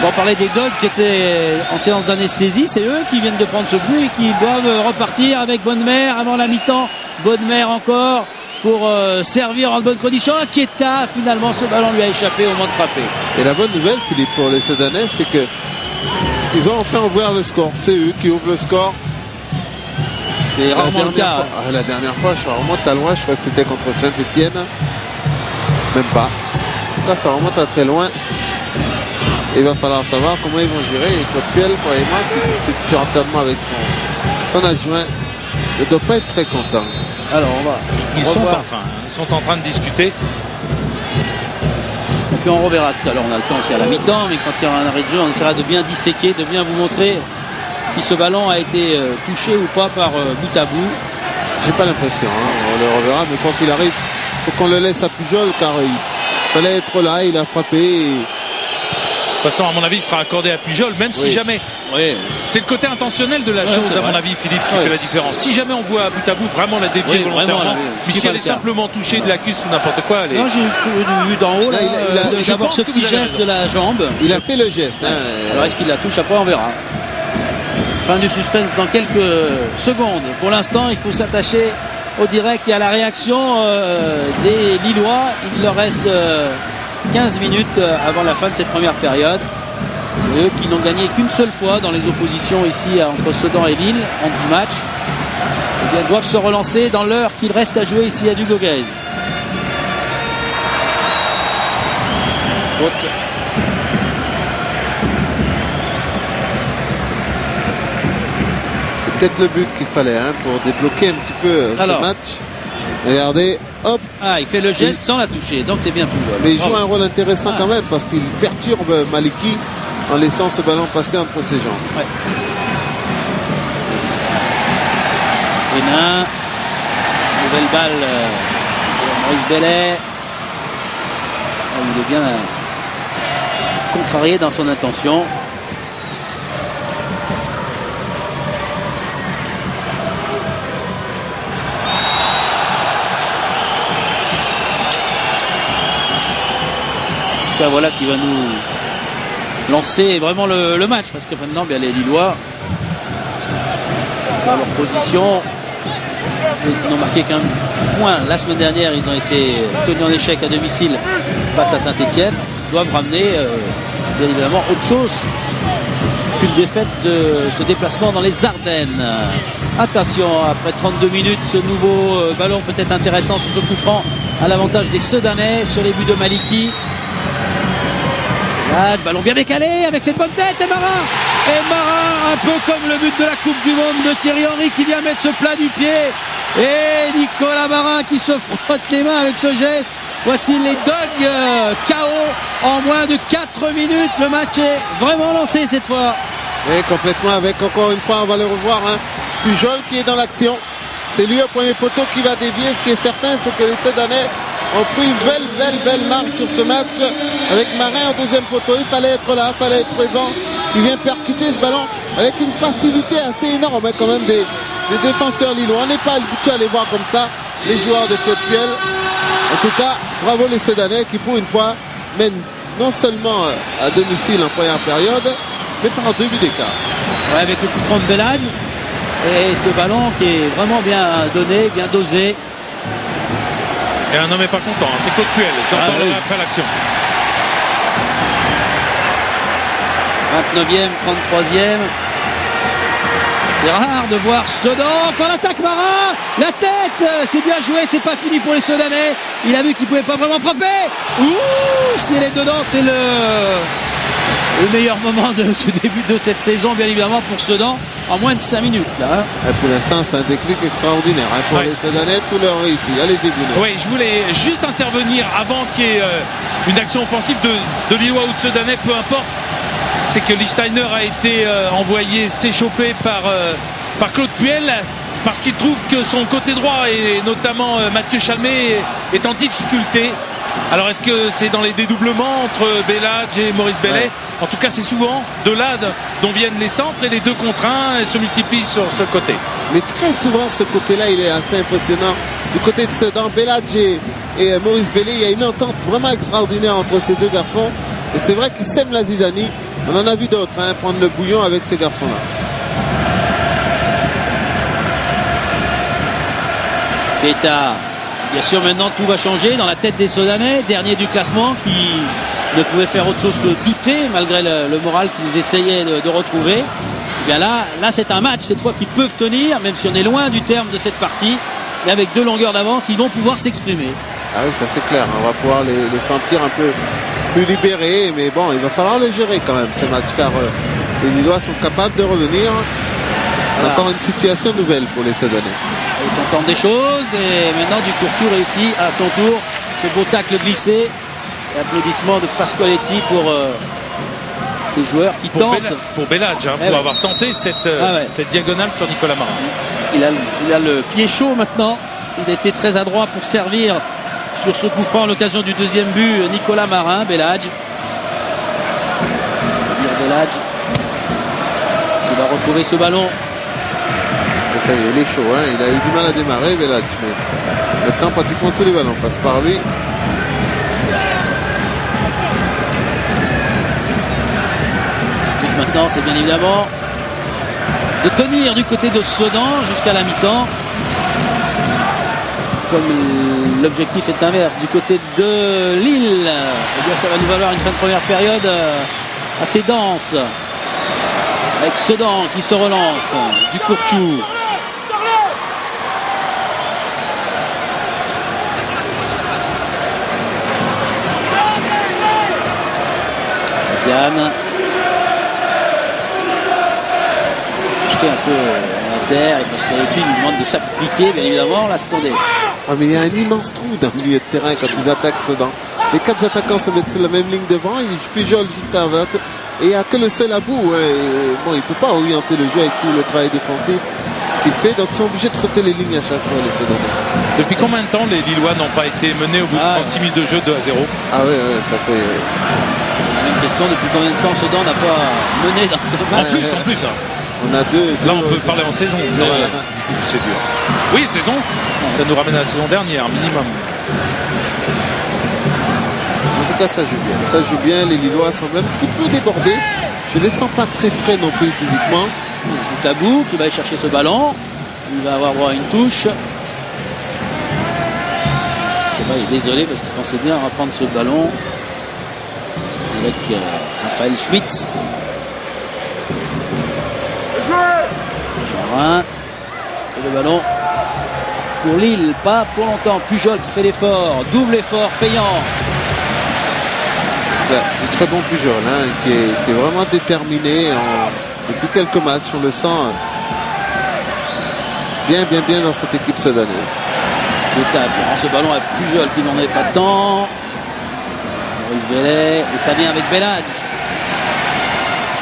on parlait des dogs qui étaient en séance d'anesthésie. C'est eux qui viennent de prendre ce but et qui doivent repartir avec Bonnemer avant la mi-temps. Bonnemer encore pour servir en bonne condition. Keita, finalement, ce ballon lui a échappé au moment de frapper. Et la bonne nouvelle, Philippe, pour les Soudanais, c'est que ils ont enfin ouvert le score. C'est eux qui ouvrent le score. C'est rarement le cas. La dernière fois, je remonte à loin, je crois que c'était contre Saint-Etienne. Même pas. En tout cas, ça remonte à très loin. Il va falloir savoir comment ils vont gérer. Et Claude Puel, croyez-moi, qui discute certainement avec son adjoint, ne doit pas être très content. Alors, Ils sont en train de discuter. Et puis on reverra tout à l'heure, on a le temps aussi à la mi-temps, mais quand il y aura un arrêt de jeu, on essaiera de bien disséquer, de bien vous montrer si ce ballon a été touché ou pas par bout à bout. J'ai pas l'impression, hein. On le reverra, mais quoi qu'il arrive, il faut qu'on le laisse à Pujol car il fallait être là, il a frappé. De toute façon, à mon avis, il sera accordé à Pujol, même si jamais Oui. C'est le côté intentionnel de la chose, c'est à mon vrai. avis, Philippe, qui Ouais. fait la différence. Si jamais on voit à bout vraiment la dévier Oui, volontairement, vraiment, mais ce qui si est elle pas est le cas. simplement touchée de la cuisse ou n'importe quoi, elle est... Non, j'ai vu d'en haut là, Là, il a- je d'avoir pense ce que petit vous avez geste raison. de la jambe. Il a fait le geste. Hein. Alors est-ce qu'il la touche? Après on verra. Fin du suspense dans quelques secondes. Pour l'instant, il faut s'attacher au direct et à la réaction des Lillois. Il leur reste 15 minutes avant la fin de cette première période. Et eux qui n'ont gagné qu'une seule fois dans les oppositions ici entre Sedan et Lille en 10 matchs, eh bien, doivent se relancer dans l'heure qu'il reste à jouer ici à Dugoguez. Faute. C'est peut-être le but qu'il fallait hein, pour débloquer un petit peu ce Alors. match. Regardez, hop. Ah, il fait le geste sans la toucher, donc c'est bien plus jouable. Mais il joue Bravo. un rôle intéressant Ah. quand même parce qu'il perturbe Maliki en laissant ce ballon passer entre ses jambes. Ouais. Hénin. Nouvelle balle de Maurice Bellet. Ah, il est bien contrarié dans son intention. En tout cas, voilà qui va nous lancer vraiment le match parce que maintenant bien, les Lillois dans leur position ils n'ont marqué qu'un point la semaine dernière. Ils ont été tenus en échec à domicile face à Saint-Etienne, doivent ramener bien évidemment autre chose qu'une défaite de ce déplacement dans les Ardennes. Attention, après 32 minutes, ce nouveau ballon peut-être intéressant sur ce coup franc à l'avantage des Sedanais sur les buts de Maliki. Là, ballon bien décalé avec cette bonne tête et Marin, un peu comme le but de la Coupe du Monde de Thierry Henry qui vient mettre ce plat du pied, et Nicolas Marin qui se frotte les mains avec ce geste. Voici les Dogs KO en moins de 4 minutes. Le match est vraiment lancé cette fois. Et complètement avec, encore une fois, on va le revoir, hein, Pujol qui est dans l'action. C'est lui au premier poteau qui va dévier. Ce qui est certain, c'est que les Sedanais ont pris une belle marque sur ce match avec Marin au deuxième poteau. Il fallait être là, il fallait être présent. Il vient percuter ce ballon avec une facilité assez énorme hein, quand même des défenseurs lillois. On n'est pas habitué à les voir comme ça, les joueurs de Claude Puel. En tout cas, bravo les Sedanais qui pour une fois mènent non seulement à domicile en première période, mais par 2 buts d'écart. Ouais, avec le coup franc de Belage et ce ballon qui est vraiment bien donné, bien dosé. Et un homme n'est pas content, hein. C'est Claude Puel. J'en Ah, parlerai oui. après l'action. 29e, 33e. C'est rare de voir Sedan. Encore l'attaque Marin. La tête, c'est bien joué, c'est pas fini pour les Sedanais. Il a vu qu'il pouvait pas vraiment frapper. Ouh, si elle est dedans, c'est le meilleur moment de ce début de cette saison, bien évidemment, pour Sedan, en moins de 5 minutes. Là, hein. Et pour l'instant, c'est un déclic extraordinaire hein, pour Ouais. les Sedanais, tout leur réussi. Allez-y, Bruno. Oui, je voulais juste intervenir avant qu'il y ait une action offensive de Lillois ou de Sedanais, peu importe. C'est que Lichtsteiner a été envoyé s'échauffer par Claude Puel parce qu'il trouve que son côté droit et notamment Mathieu Chalmé est en difficulté. Alors est-ce que c'est dans les dédoublements entre Belage et Maurice Bellet? Ouais. En tout cas c'est souvent de là dont viennent les centres et les 2 contre 1 se multiplient sur ce côté. Mais très souvent, ce côté-là, il est assez impressionnant. Du côté de Sedan, Belage et Maurice Bellet, il y a une entente vraiment extraordinaire entre ces deux garçons. Et c'est vrai qu'ils sèment la zizanie. On en a vu d'autres hein, prendre le bouillon avec ces garçons-là. Keita, bien sûr, maintenant tout va changer dans la tête des Sedanais, dernier du classement, qui ne pouvait faire autre chose que douter malgré le moral qu'ils essayaient de retrouver. Et bien là c'est un match cette fois qu'ils peuvent tenir, même si on est loin du terme de cette partie. Et avec 2 longueurs d'avance, ils vont pouvoir s'exprimer. Ah oui, ça c'est clair. On va pouvoir les sentir un peu plus libérés. Mais bon, il va falloir les gérer quand même, ce match, car les Lillois sont capables de revenir. C'est Voilà. encore une situation nouvelle pour les Sedanais. Ils tentent des choses et maintenant Ducourtu réussit à son tour ce beau tacle glissé. Et applaudissements de Pasqualetti pour ces joueurs qui tentent. Pour Belage, hein, Eh pour ouais. avoir tenté cette diagonale sur Nicolas Marin. Il a le pied chaud maintenant. Il a été très adroit pour servir sur ce coup franc à l'occasion du 2e but. Nicolas Marin, Belage. Belage. va retrouver ce ballon. Et ça y est, il est chaud, hein. Il a eu du mal à démarrer, Belac, mais maintenant pratiquement tous les ballons passent par lui. Le but maintenant, c'est bien évidemment de tenir du côté de Sedan jusqu'à la mi-temps. Comme l'objectif est inverse du côté de Lille, eh bien ça va nous valoir une fin de première période assez dense. Avec Sedan qui se relance, du Courtiou. Diane. Jeter un peu à terre, et parce qu'avec lui, il nous demande de s'appliquer, bien évidemment. Là, ce sont des... Ouais, mais il y a un immense trou dans le milieu de terrain quand ils attaquent Sedan. Les 4 attaquants se mettent sur la même ligne devant, ils Pujol juste à 20. Et il n'y a que le seul à bout. Hein. Et bon, il ne peut pas orienter le jeu avec tout le travail défensif qu'il fait. Donc ils sont obligés de sauter les lignes à chaque fois, les Sedanais. Depuis combien de temps les Lillois n'ont pas été menés au bout de 36 minutes de jeu 2-0? Ah ouais, ça fait... La même question, depuis combien de temps Sedan n'a pas mené dans ce match? En plus. Hein. On a deux Là, on peut parler en saison. Mais voilà. c'est dur. Oui, saison. Ça nous ramène à la saison dernière, minimum. En tout cas, ça joue bien. Ça joue bien. Les Lillois semblent un petit peu débordés. Je ne les sens pas très frais non plus physiquement. Tabou qui va aller chercher ce ballon. Il va avoir droit à une touche. Il est désolé parce qu'il pensait bien reprendre ce ballon avec Raphaël Schmitz. Morin. Et le ballon pour Lille, pas pour longtemps. Pujol qui fait l'effort, double effort payant. Du très bon Pujol, hein, qui est vraiment déterminé depuis quelques matchs. On le sent bien dans cette équipe sudanaise. Ce ballon à Pujol qui n'en avait pas tant. Maurice Bellet, et ça vient avec Bellage.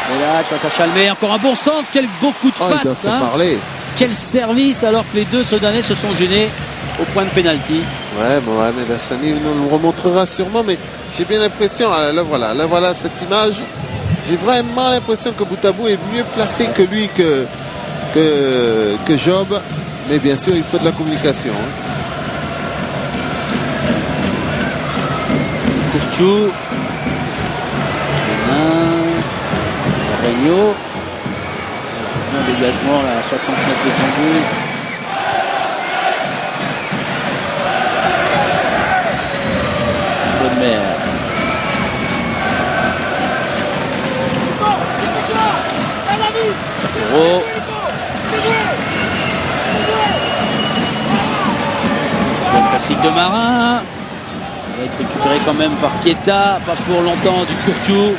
Bellage face à Chalmé, encore un bon centre, quel beau coup de Ils doivent patte. se parler. Quel service alors que les deux Soudanais se sont gênés au point de pénalty. Ouais, Mohamed Hassani nous le remontrera sûrement, mais j'ai bien l'impression, là voilà cette image. J'ai vraiment l'impression que Boutabou est mieux placé que lui, que Job. Mais bien sûr, il faut de la communication. Courtiou. Rayo. Un dégagement là, à 60 mètres de son but. Bonne mère. Tafero. Le classique de Marin. Ça va être récupéré quand même par Keita. Pas pour longtemps du Courtiou.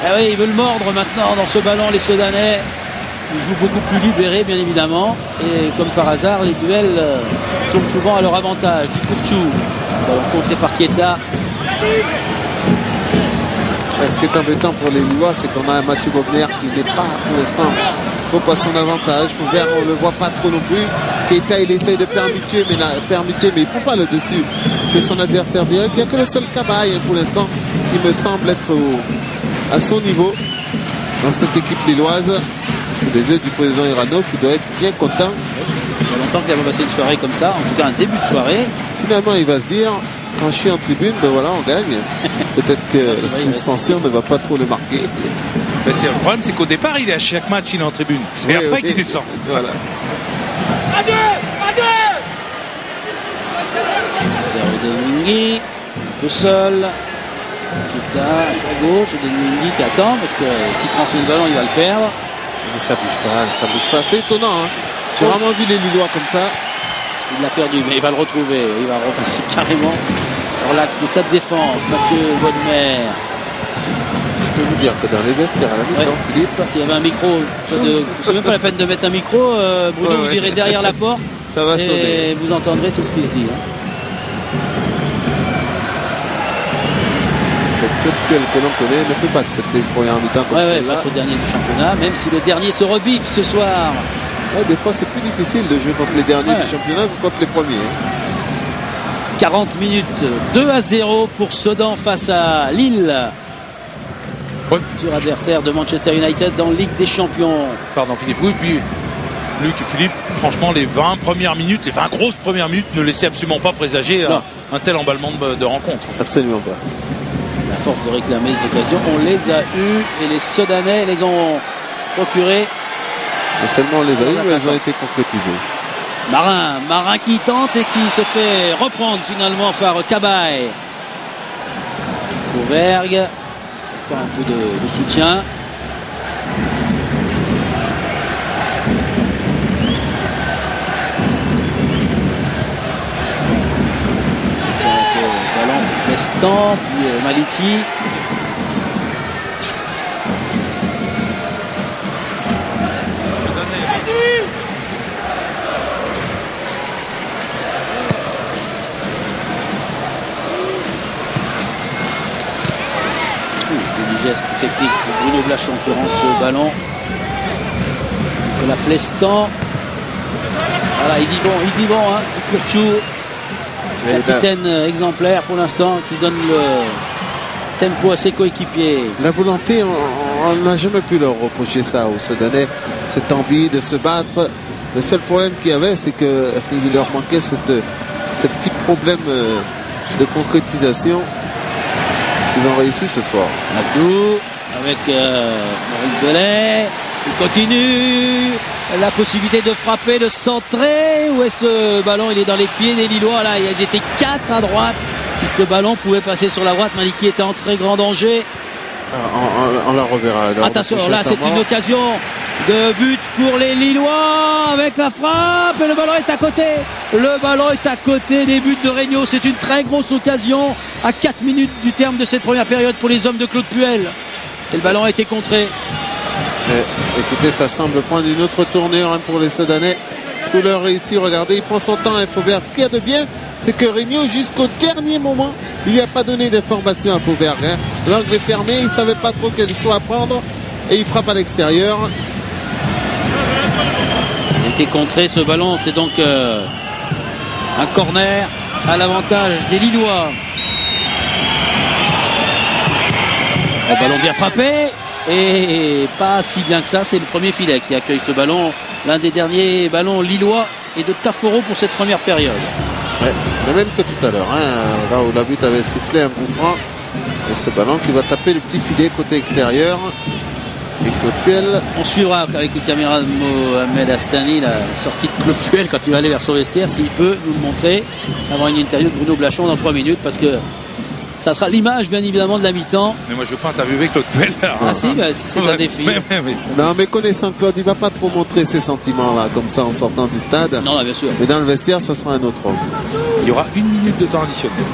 Ah oui, ils veulent mordre maintenant dans ce ballon les Soudanais. Ils jouent beaucoup plus libérés bien évidemment. Et comme par hasard, les duels tournent souvent à leur avantage. Du Courtiou. Ballon contré par Keita. Ce qui est embêtant pour les Lillois, c'est qu'on a un Mathieu Bobner qui n'est pas pour l'instant trop à son avantage. Foubert, on ne le voit pas trop non plus. Keita, il essaye de permuter, mais il ne prend pas le dessus chez son adversaire direct. Il n'y a que le seul Cabaye pour l'instant qui me semble être à son niveau dans cette équipe lilloise. Sous les yeux du président Irano qui doit être bien content. Il y a longtemps qu'il a pas passé une soirée comme ça, en tout cas un début de soirée. Finalement, il va se dire, quand je suis en tribune, ben voilà, on gagne. Peut-être que la suspension ne va pas trop le marquer. Mais le problème, c'est qu'au départ, il est à chaque match, il est en tribune. C'est après qu'il descend. Voilà. À deux. Deningui, un peu seul. Keita à sa gauche, et Deningui qui attend parce que s'il transmet le ballon, il va le perdre. Mais ça bouge pas. C'est étonnant. Hein. J'ai vraiment vu les Lillois comme ça. Il l'a perdu, mais il va le retrouver. Il va repasser carrément dans l'axe de sa défense. Mathieu Bodmer. Je peux vous dire que dans les vestiaires à la mi-temps, Philippe, S'il y avait un micro, c'est même pas la peine de mettre un micro. Bruno, vous irez derrière la porte ça va et sonner. vous entendrez tout ce qui se dit. Hein. Le club que l'on connaît ne peut pas accepter une première mi-temps comme celle-là. Face au dernier du championnat, même si le dernier se rebiffe ce soir. Ouais, des fois, c'est plus difficile de jouer contre les derniers du championnat que contre les premiers. 40 minutes, 2-0 pour Sedan face à Lille. Ouais. futur adversaire de Manchester United dans Ligue des Champions. Pardon Philippe. Oui, puis Luc et Philippe, franchement, les 20 premières minutes, les 20 grosses premières minutes ne laissaient absolument pas présager un tel emballement de rencontre. Absolument pas. À force de réclamer les occasions, on les a eues et les Sedanais les ont procurées. Mais seulement on les a eu, mais elles ont été concrétisées. Marin qui tente et qui se fait reprendre finalement par Cabaye. Fauvergue, un peu de soutien. Ce ballon pour Plestan, puis Maliki. Geste technique pour Bruno Blachon qui rend ce ballon. Nicolas Plestan. Voilà, ils y vont, hein. Courtiou, capitaine exemplaire pour l'instant, qui donne le tempo à ses coéquipiers. La volonté, on n'a jamais pu leur reprocher ça aux Soudanais, cette envie de se battre. Le seul problème qu'il y avait, c'est qu'il leur manquait ce petit problème de concrétisation. Ils ont réussi ce soir. Abdou avec Maurice Bellet. Il continue. La possibilité de frapper, de centrer. Où est ce ballon? Il est dans les pieds des Lillois. Là, ils étaient 4 à droite. Si ce ballon pouvait passer sur la droite, Maliki était en très grand danger. On la reverra. Alors, attention, là c'est une occasion de but pour les Lillois avec la frappe et le ballon est à côté. Le ballon est à côté des buts de Regnault. C'est une très grosse occasion à 4 minutes du terme de cette première période pour les hommes de Claude Puel. Et le ballon a été contré. Écoutez, ça semble prendre une autre tournure pour les Soudanais. Couleur ici, regardez, il prend son temps à Fauvergue. Ce qu'il y a de bien, c'est que Regnault, jusqu'au dernier moment, il lui a pas donné d'informations à Fauvergue. Hein. L'angle est fermé, il ne savait pas trop quel choix prendre et il frappe à l'extérieur. Il a été contré ce ballon, c'est donc un corner à l'avantage des Lillois. Le ballon bien frappé et pas si bien que ça, c'est le premier filet qui accueille ce ballon. L'un des derniers ballons lillois et de Taforo pour cette première période. Ouais, le même que tout à l'heure, hein, là où la but avait sifflé un coup franc. Et ce ballon qui va taper le petit filet côté extérieur. Et Claude Puel. On suivra avec les caméras de Mohamed Hassani la sortie de Claude Puel quand il va aller vers son vestiaire, s'il peut nous le montrer avant une interview de Bruno Blachon dans 3 minutes, parce que ça sera l'image bien évidemment de la mi-temps. Mais moi je veux pas interviewer Claude Puel. Ah si, bah, si c'est un défi. Non, mais connaissant Claude, il va pas trop montrer ses sentiments là comme ça en sortant du stade. Non, bien sûr. Mais dans le vestiaire, ça sera un autre homme. Il y aura 1 minute de temps additionnel.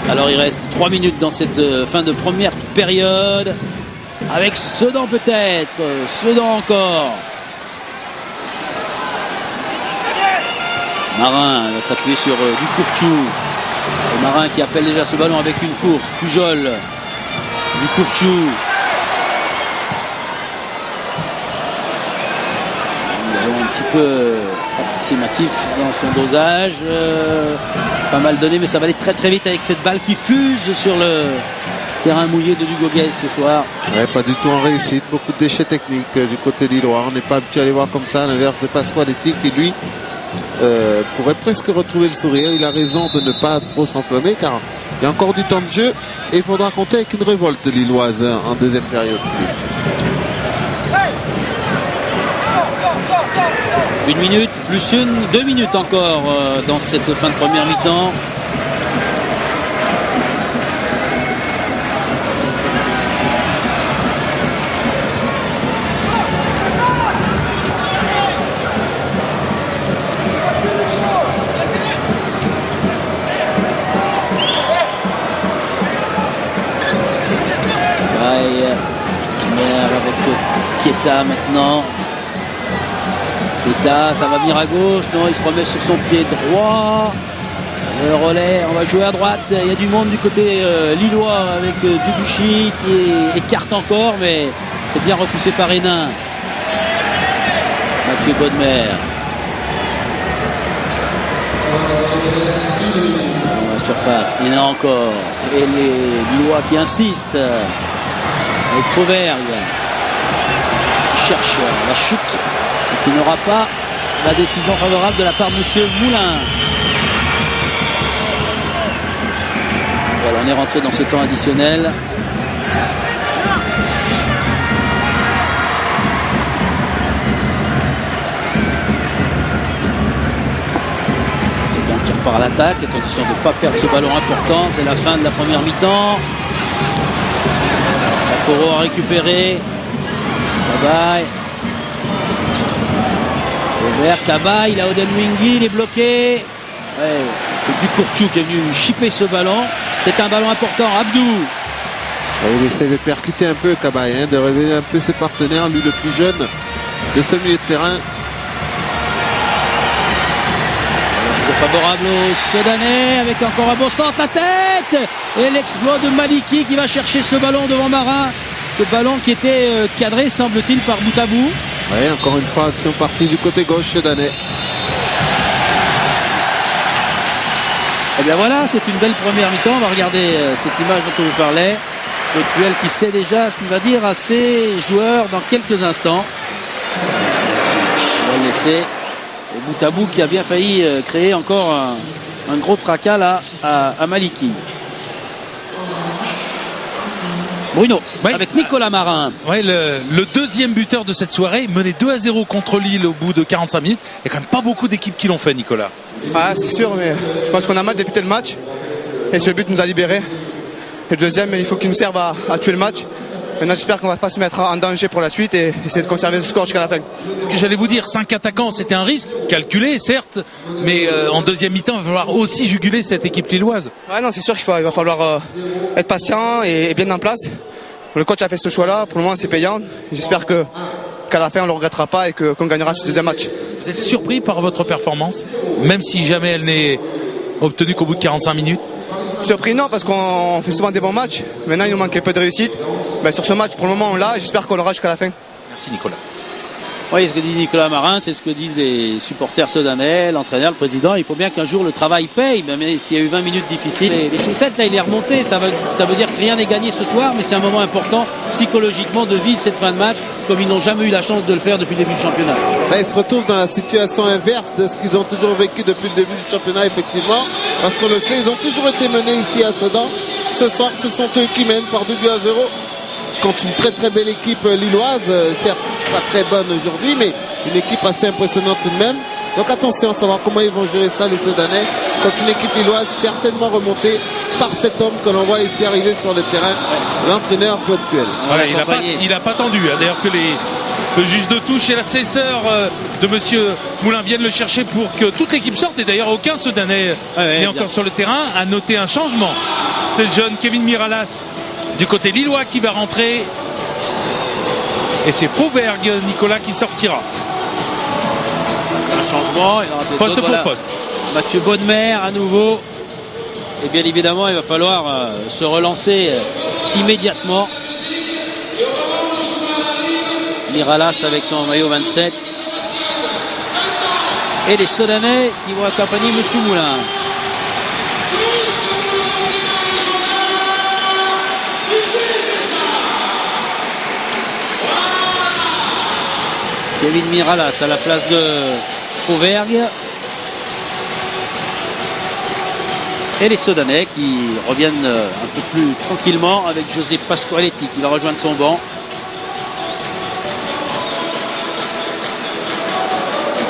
Alors il reste 3 minutes dans cette fin de première période. Avec Sedan peut-être. Sedan encore. Marin va s'appuyer sur du Courtiou. Et Marin qui appelle déjà ce ballon avec une course. Pujol. Du Courtiou. Un ballon un petit peu approximatif dans son dosage. Pas mal donné, mais ça va aller très très vite avec cette balle qui fuse sur le terrain mouillé de Hugo Guez ce soir. Ouais, pas du tout en réussite, beaucoup de déchets techniques du côté lillois. On n'est pas habitué à les voir comme ça, à l'inverse de Pasqualetti qui lui pourrait presque retrouver le sourire. Il a raison de ne pas trop s'enflammer car il y a encore du temps de jeu et il faudra compter avec une révolte lilloise en deuxième période. 1 minute plus 2 minutes encore dans cette fin de première mi-temps. Avec Keita maintenant. Keita, ça va venir à gauche. Non, il se remet sur son pied droit. Le relais, on va jouer à droite. Il y a du monde du côté lillois avec Dubuchy qui écarte encore, mais c'est bien repoussé par Hénin. Mathieu Bodmer. Dans la surface, Hénin encore. Et les Lillois qui insistent. avec Fauvergue qui cherche la chute et qui n'aura pas la décision favorable de la part de Monsieur Moulin. Voilà, on est rentré dans ce temps additionnel. C'est donc qui repart à l'attaque, à condition de ne pas perdre ce ballon important. C'est la fin de la première mi-temps. Foro a récupéré. Cabaye. Ouvert, Cabaye, il a Odenwingie, il est bloqué. Ouais, c'est Ducourtiou qui est venu chipper ce ballon. C'est un ballon important. Abdou. Il essaie de percuter un peu Cabaye, de révéler un peu ses partenaires, lui le plus jeune de ce milieu de terrain. Toujours favorable aux Soudanais avec encore un beau centre, la tête et l'exploit de Maliki qui va chercher ce ballon devant Marin. Ce ballon qui était cadré, semble-t-il, par Boutabou. Oui, encore une fois, action partie du côté gauche soudanais. Et bien voilà, c'est une belle première mi-temps. On va regarder cette image dont on vous parlait. Le duel qui sait déjà ce qu'il va dire à ses joueurs dans quelques instants. On va le laisser. Et Boutabou qui a bien failli créer encore un gros tracas là à Maliki. Bruno, ouais, avec Nicolas Marin. Ouais, le deuxième buteur de cette soirée, mené 2-0 contre Lille au bout de 45 minutes. Il y a quand même pas beaucoup d'équipes qui l'ont fait, Nicolas. Ah, c'est sûr, mais je pense qu'on a mal débuté le match. Et ce but nous a libérés. Et le deuxième, il faut qu'il nous serve à tuer le match. Maintenant, j'espère qu'on ne va pas se mettre en danger pour la suite et essayer de conserver ce score jusqu'à la fin. Ce que j'allais vous dire, 5 attaquants, c'était un risque, calculé certes, mais en deuxième mi-temps, il va falloir aussi juguler cette équipe lilloise. Ouais, non, c'est sûr qu'il va falloir être patient et bien en place. Le coach a fait ce choix-là, pour le moment c'est payant. J'espère qu'à la fin on ne le regrettera pas et qu'on gagnera ce deuxième match. Vous êtes surpris par votre performance, même si jamais elle n'est obtenue qu'au bout de 45 minutes? Surpris non, parce qu'on fait souvent des bons matchs. Maintenant il nous manque un peu de réussite. Ben, sur ce match pour le moment on l'a et j'espère qu'on l'aura jusqu'à la fin. Merci Nicolas. Oui, ce que dit Nicolas Marin, c'est ce que disent les supporters soudanais, l'entraîneur, le président. Il faut bien qu'un jour le travail paye, mais s'il y a eu 20 minutes difficiles, les chaussettes, là, il est remonté. Ça veut dire que rien n'est gagné ce soir, mais c'est un moment important psychologiquement de vivre cette fin de match comme ils n'ont jamais eu la chance de le faire depuis le début du championnat. Là, ils se retrouvent dans la situation inverse de ce qu'ils ont toujours vécu depuis le début du championnat, effectivement. Parce qu'on le sait, ils ont toujours été menés ici à Sedan. Ce soir, ce sont eux qui mènent par 2-0. Contre une très très belle équipe lilloise, certes pas très bonne aujourd'hui, mais une équipe assez impressionnante tout de même. Donc attention à savoir comment ils vont gérer ça les Soudanais contre une équipe lilloise certainement remontée par cet homme que l'on voit ici arriver sur le terrain, l'entraîneur Claude Puel. Voilà, il n'a pas tendu. D'ailleurs que le juge de touche et l'assesseur de monsieur Moulin viennent le chercher pour que toute l'équipe sorte. Et d'ailleurs aucun Soudanais n'est encore sur le terrain. A noté un changement. C'est le jeune Kevin Miralas du côté lillois qui va rentrer. Et c'est Fauvergue, Nicolas, qui sortira. Un changement. Il y aura des Poste autres, pour voilà. poste. Mathieu Bonnemer à nouveau. Et bien évidemment, il va falloir se relancer immédiatement. Miralas avec son maillot 27. Et les Soudanais qui vont accompagner M. Moulin. Kevin Miralas à la place de Fauvergue. Et les Soudanais qui reviennent un peu plus tranquillement avec José Pasqualetti qui va rejoindre son banc.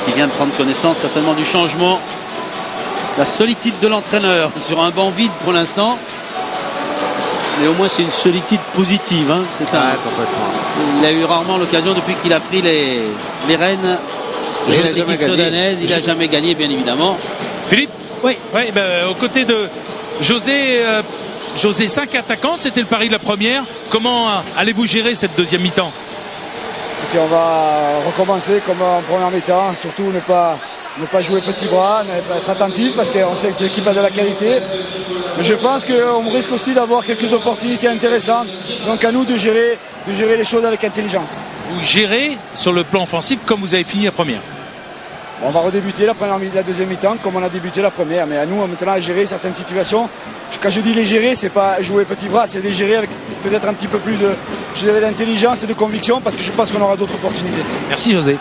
Qui vient de prendre connaissance certainement du changement. La solitude de l'entraîneur sur un banc vide pour l'instant. Mais au moins c'est une solitude positive. Hein. Complètement. Il a eu rarement l'occasion depuis qu'il a pris les rênes de cette équipe soudanaise. Il n'a jamais gagné, bien évidemment. Philippe? Oui. Aux côtés de José, 5 attaquants, c'était le pari de la première. Comment allez-vous gérer cette deuxième mi-temps? Et on va recommencer comme en première mi-temps, surtout ne pas jouer petit bras, être attentif parce qu'on sait que cette équipe a de la qualité. Mais je pense qu'on risque aussi d'avoir quelques opportunités intéressantes. Donc à nous de gérer les choses avec intelligence. Vous gérez sur le plan offensif comme vous avez fini la première? On va redébuter la deuxième mi-temps comme on a débuté la première. Mais à nous maintenant à gérer certaines situations. Quand je dis les gérer, c'est pas jouer petit bras, c'est les gérer avec peut-être un petit peu plus d'intelligence et de conviction parce que je pense qu'on aura d'autres opportunités. Merci José.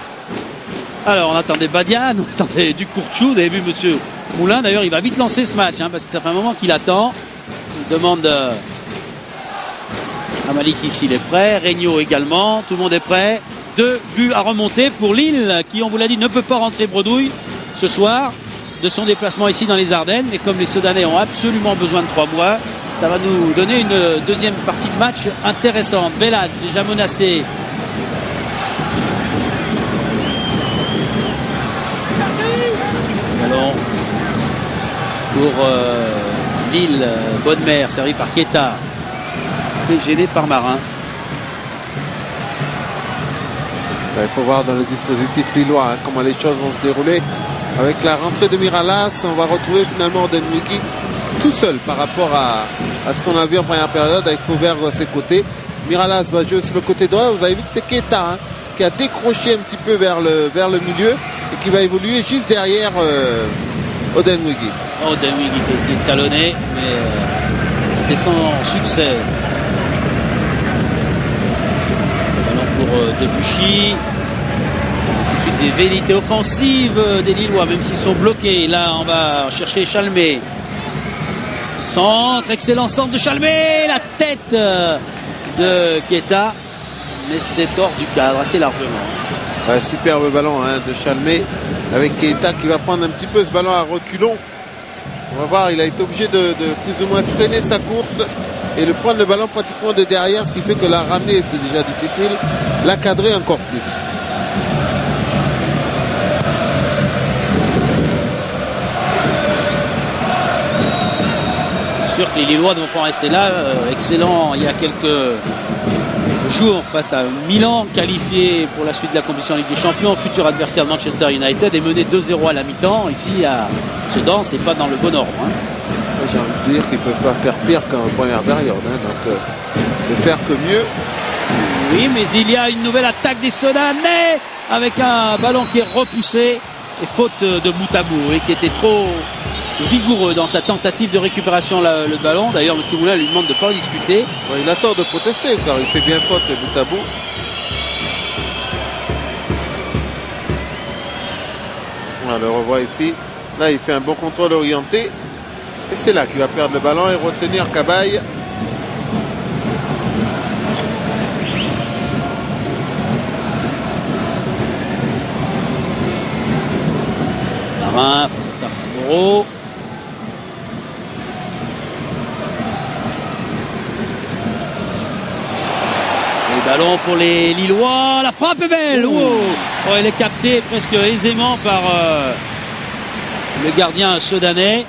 Alors on attendait Badian, on attendait du Courtiou, vous avez vu monsieur Moulin, d'ailleurs il va vite lancer ce match parce que ça fait un moment qu'il attend. Il demande à Maliki s'il est prêt, Regnault également, tout le monde est prêt. 2 buts à remonter pour Lille qui, on vous l'a dit, ne peut pas rentrer bredouille ce soir de son déplacement ici dans les Ardennes, mais comme les Sedanais ont absolument besoin de 3 mois, ça va nous donner une deuxième partie de match intéressante. Belhadj déjà menacé. Ballon pour Lille, Bonne-Mère, servi par Keita, et gêné par Marin. Il faut voir dans le dispositif lillois comment les choses vont se dérouler. Avec la rentrée de Miralas, on va retrouver finalement Odenwiki tout seul par rapport à ce qu'on a vu en première période avec Fauvert à ses côtés. Miralas va jouer sur le côté droit. Vous avez vu que c'est Keita qui a décroché un petit peu vers le milieu et qui va évoluer juste derrière Odenwiki. Odenwiki qui a essayé de talonner, mais c'était sans succès. Ballon pour Debuchy. Tout de suite des velléités offensives des Lillois, même s'ils sont bloqués. Là, on va chercher Chalmé. Centre, excellent centre de Chalmé. La tête de Keita. Mais c'est hors du cadre, assez largement. Ouais, superbe ballon de Chalmé avec Keita qui va prendre un petit peu ce ballon à reculons. On va voir, il a été obligé de plus ou moins freiner sa course et de prendre le ballon pratiquement de derrière, ce qui fait que la ramener c'est déjà difficile, la cadrer encore plus. Sûr que les Lillois ne vont pas rester là. Excellent il y a quelques jours face à Milan, qualifié pour la suite de la compétition en Ligue des Champions, futur adversaire de Manchester United, et mené 2-0 à la mi-temps. Ici à Sedan, c'est pas dans le bon ordre. J'ai envie de dire qu'ils ne peuvent pas faire pire qu'en première période, donc ne faire que mieux. Oui, mais il y a une nouvelle attaque des Sedanais avec un ballon qui est repoussé et faute de Boutabou et qui était trop vigoureux dans sa tentative de récupération le ballon. D'ailleurs, M. Moulin lui demande de ne pas discuter. Ouais, il a tort de protester car il fait bien faute le Boutabou. On le revoit ici. Là, il fait un bon contrôle orienté. Et c'est là qu'il va perdre le ballon et retenir Cabaye. Marin face à Taforo. Ballon pour les Lillois, la frappe est belle. Oh, elle est captée presque aisément par le gardien sedanais.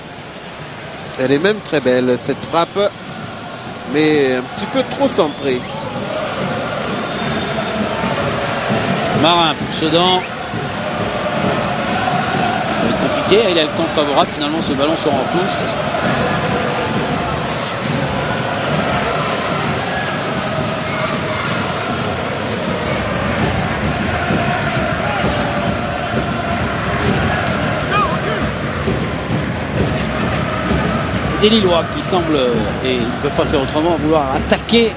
Elle est même très belle cette frappe, mais un petit peu trop centrée. Marin pour Sedan. Ça va être compliqué, il a le camp favorable, finalement ce ballon sera en touche. Des Lillois qui semblent, et ils ne peuvent pas faire autrement, vouloir attaquer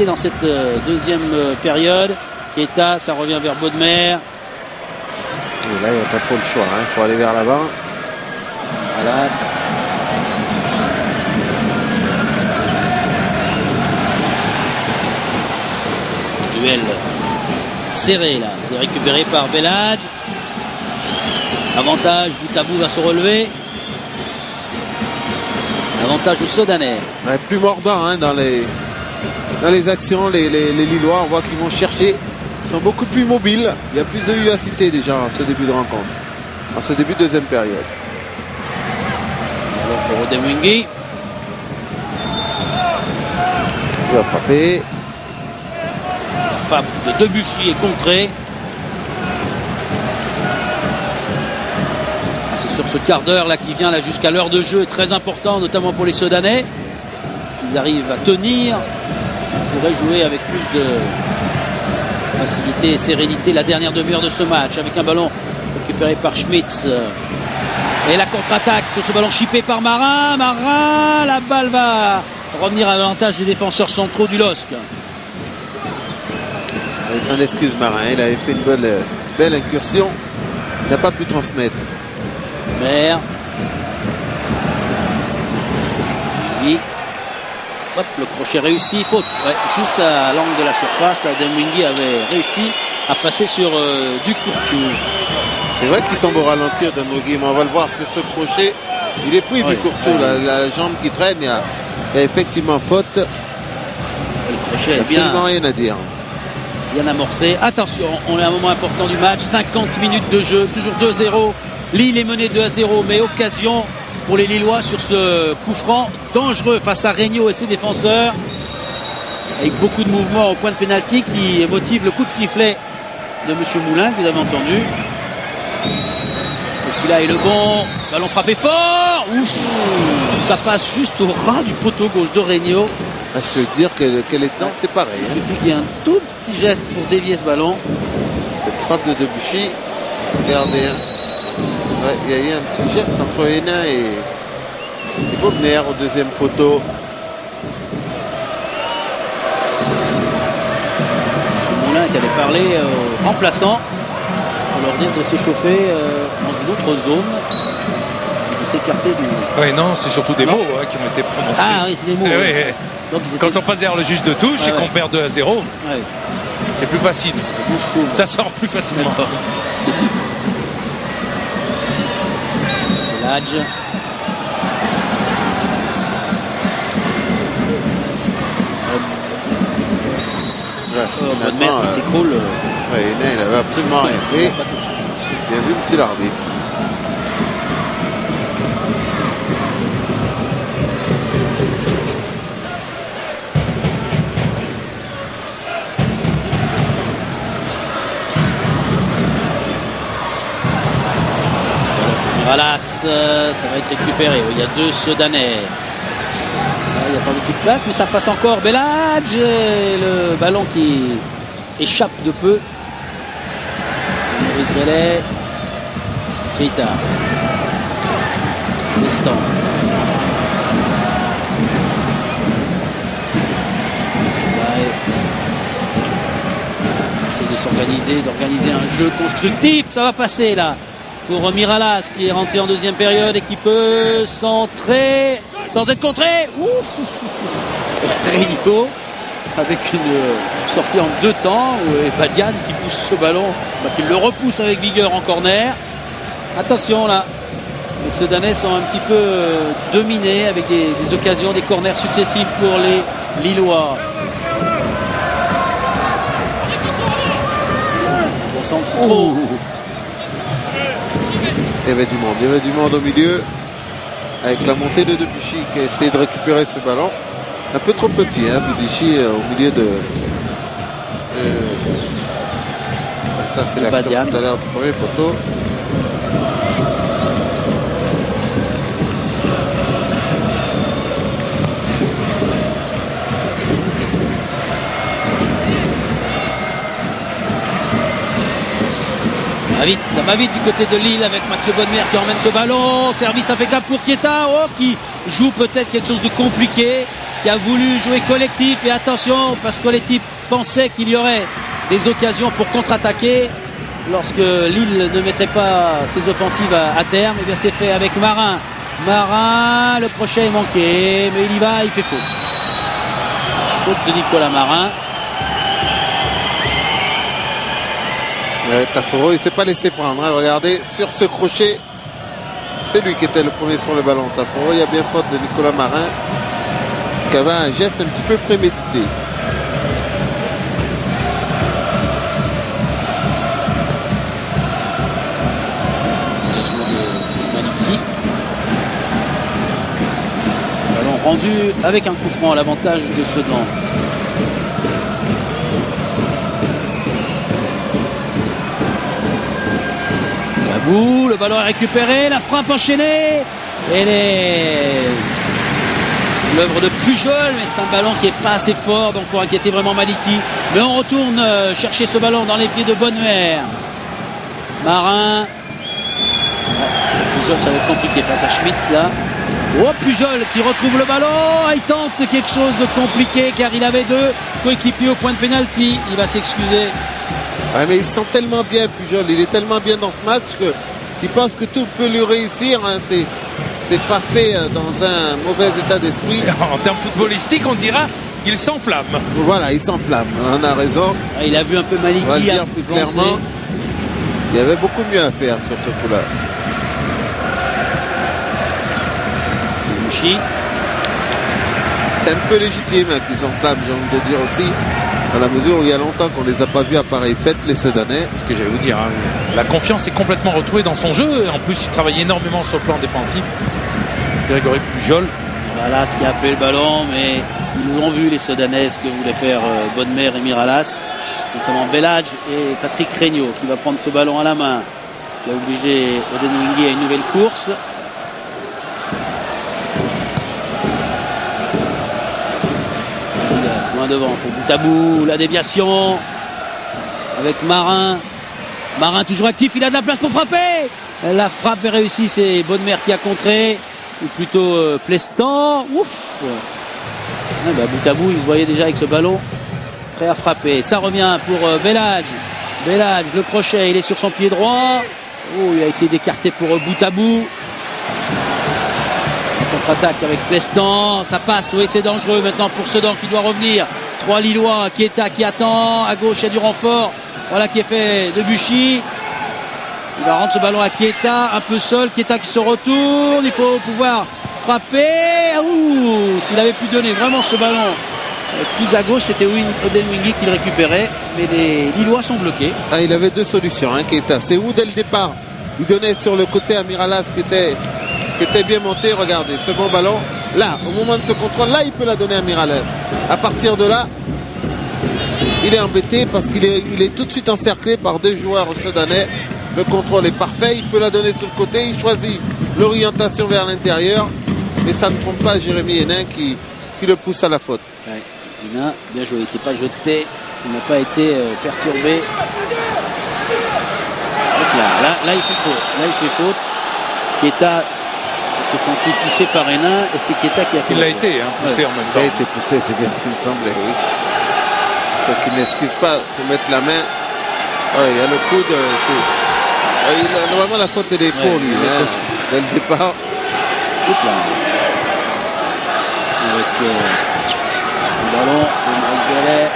dans cette deuxième période. Keita, ça revient vers Bodmer. Et là, il n'y a pas trop le choix, il faut aller vers l'avant. Alas. Duel serré là, c'est récupéré par Belhadj. Avantage, Boutabou va se relever. Avantage aux Sedanais. Ouais, plus mordant dans les actions, les Lillois, on voit qu'ils vont chercher. Ils sont beaucoup plus mobiles. Il y a plus de vivacité déjà en ce début de rencontre. En ce début de deuxième période. Alors pour Odenwingi. Il va frapper. Frappe de Debuchy est concret. C'est sur ce quart d'heure là qui vient là jusqu'à l'heure de jeu est très important, notamment pour les Sedanais. Ils arrivent à tenir. Ils pourraient jouer avec plus de facilité et sérénité la dernière demi-heure de ce match, avec un ballon récupéré par Schmitz. Et la contre-attaque sur ce ballon chippé par Marin. Marin, la balle va revenir à l'avantage des défenseurs centraux du LOSC. Et sans excuse Marin, il avait fait une belle incursion. Il n'a pas pu transmettre. Mer. Oui. Hop, le crochet réussi, faute. Ouais, juste à l'angle de la surface, là, Demwingy avait réussi à passer sur du Courtiou. C'est vrai qu'il tombe au ralentir de Nogi, mais on va le voir sur ce crochet. Il est pris du Courtiou, la jambe qui traîne. Il y a effectivement faute. Le crochet Il n'y a est bien, absolument rien à dire. bien amorcé. Attention, on est à un moment important du match. 50 minutes de jeu, toujours 2-0. Lille est menée 2-0, mais occasion pour les Lillois sur ce coup franc dangereux face à Regnault et ses défenseurs. Avec beaucoup de mouvements au point de pénalty qui motive le coup de sifflet de M. Moulin, que vous avez entendu. Et celui-là est le bon. Ballon frappé fort. Ouf, ça passe juste au ras du poteau gauche de Regnault. Je peux dire qu'elle est dedans, c'est pareil. Il suffit qu'il y ait un tout petit geste pour dévier ce ballon. Cette frappe de Debuchy, regardez. Ouais, il y a eu un petit geste entre Hénin et Bobner au deuxième poteau. M. Moulin qui avait parlé aux remplaçants pour leur dire de s'échauffer dans une autre zone, de s'écarter du... Oui, non, c'est surtout des mots qui ont été prononcés. Ah oui, c'est des mots. Eh oui. oui, oui. Donc, ils Quand étaient... on passe derrière le juge de touche et qu'on perd 2-0, Ouais, c'est plus facile. bouche s'ouvre. Ça sort plus facilement. D'accord. Ladj. Ouais, Bonne finalement, mère qui s'écroule. ouais, Hénin, il n'avait absolument rien fait. Pas touché. Bien vu, monsieur l'arbitre. Voilà, ça va être récupéré. Il y a deux Sedanais. Il n'y a pas beaucoup de place, mais ça passe encore. Beladj, le ballon qui échappe de peu. Maurice Bellet. Keita. Lestan. Essayer de s'organiser, d'organiser un jeu constructif. Ça va passer là. Pour Miralas qui est rentré en deuxième période et qui peut centrer sans être contré. Ouf. Regnault avec une sortie en deux temps. Et Badian qui pousse ce ballon, enfin qui le repousse avec vigueur en corner. Attention là, les Sedanais sont un petit peu dominés avec des occasions, des corners successifs pour les Lillois. On sent que c'est trop. Il y avait du monde au milieu avec la montée de Debuchy qui a essayé de récupérer ce ballon. Un peu trop petit, hein, Debuchy au milieu de... Ça, c'est l'action Badian. tout à l'heure du premier poteau. Ça va vite du côté de Lille avec Mathieu Bonnemer qui emmène ce ballon. Service impeccable pour Keita, qui joue peut-être quelque chose de compliqué, qui a voulu jouer collectif. Et attention, parce que l'équipe pensait qu'il y aurait des occasions pour contre-attaquer lorsque Lille ne mettrait pas ses offensives à terme. Et bien c'est fait avec Marin. Marin, le crochet est manqué, mais il y va, il fait faute. Faute de Nicolas Marin. Taforo, il ne s'est pas laissé prendre. Hein. Regardez, sur ce crochet, c'est lui qui était le premier sur le ballon. Taforo, il y a bien faute de Nicolas Marin qui avait un geste un petit peu prémédité. Maliki. Ballon rendu avec un coup franc à l'avantage de Sedan. Le ballon est récupéré, la frappe enchaînée et l'œuvre de Pujol, mais c'est un ballon qui n'est pas assez fort donc pour inquiéter vraiment Maliki. Mais on retourne chercher ce ballon dans les pieds de Bonnemer. Marin Pujol, ça va être compliqué face à Schmitz là. Oh, Pujol qui retrouve le ballon. Il tente quelque chose de compliqué car il avait deux coéquipiers au point de pénalty. Il va s'excuser. Ouais, mais il se sent tellement bien, Pujol. Il est tellement bien dans ce match qu'il pense que tout peut lui réussir. Hein. C'est pas fait dans un mauvais état d'esprit. En termes footballistiques, on dira il s'enflamme. Voilà, il s'enflamme. On a raison. Il a vu un peu Maliki. On va le dire plus avancer. clairement. Il y avait beaucoup mieux à faire sur ce coup-là. Bouchy. C'est un peu légitime hein, qu'ils s'enflamment, j'ai envie de dire aussi, dans la mesure où il y a longtemps qu'on les a pas vus à pareille fête, les Sedanais. Ce que j'allais vous dire, hein. La confiance est complètement retrouvée dans son jeu. En plus, il travaille énormément sur le plan défensif. Grégory Pujol. Miralas qui a appelé le ballon, mais ils nous ont vu les Sedanais ce que voulaient faire Bonnemère et Miralas, notamment Belhadj et Patrick Regnault qui va prendre ce ballon à la main, qui a obligé Odenwingie à une nouvelle course. Loin devant pour Boutabou, la déviation avec Marin. Marin toujours actif, il a de la place pour frapper. La frappe est réussie, c'est Bonnemère qui a contré. Ou plutôt Plestan. Ouf. Boutabou, il se voyait déjà avec ce ballon prêt à frapper. Ça revient pour Belhadj. Belhadj, le crochet, il est sur son pied droit. Oh, il a essayé d'écarter pour Boutabou. Contre-attaque avec Plestan, ça passe, oui c'est dangereux maintenant pour Sedan qui doit revenir. 3 Lillois, Keita qui attend, à gauche il y a du renfort, voilà qui est fait de Buchy. Il va rendre ce ballon à Keita, un peu seul, Keita qui se retourne, il faut pouvoir frapper. Ouh, s'il avait pu donner vraiment ce ballon plus à gauche, c'était Odenwingie qui le récupérait, mais les Lillois sont bloqués. Ah, il avait deux solutions, hein, Keita. C'est où dès le départ il donnait sur le côté à Miralas qui était bien monté, regardez, ce bon ballon, là, au moment de ce contrôle, là, il peut la donner à Miralas. À partir de là, il est embêté parce qu'il est tout de suite encerclé par deux joueurs sudanais. Le contrôle est parfait, il peut la donner sur le côté, il choisit l'orientation vers l'intérieur, mais ça ne trompe pas Jérémy Hénin qui le pousse à la faute. Ouais, Hénin, bien joué, il ne s'est pas jeté, il n'a pas été perturbé. Donc là, il fait faute. Keita s'est senti poussé par Hénin et c'est Keita qui a fait. Il a été poussé en même temps. Il a été poussé, c'est bien ce qui me semblait, oui. Ce qui n'excuse pas pour mettre la main. Ouais, il y a le coude. Normalement, la faute elle est pour lui, dès le départ. Avec le ballon de Maurice Bellet,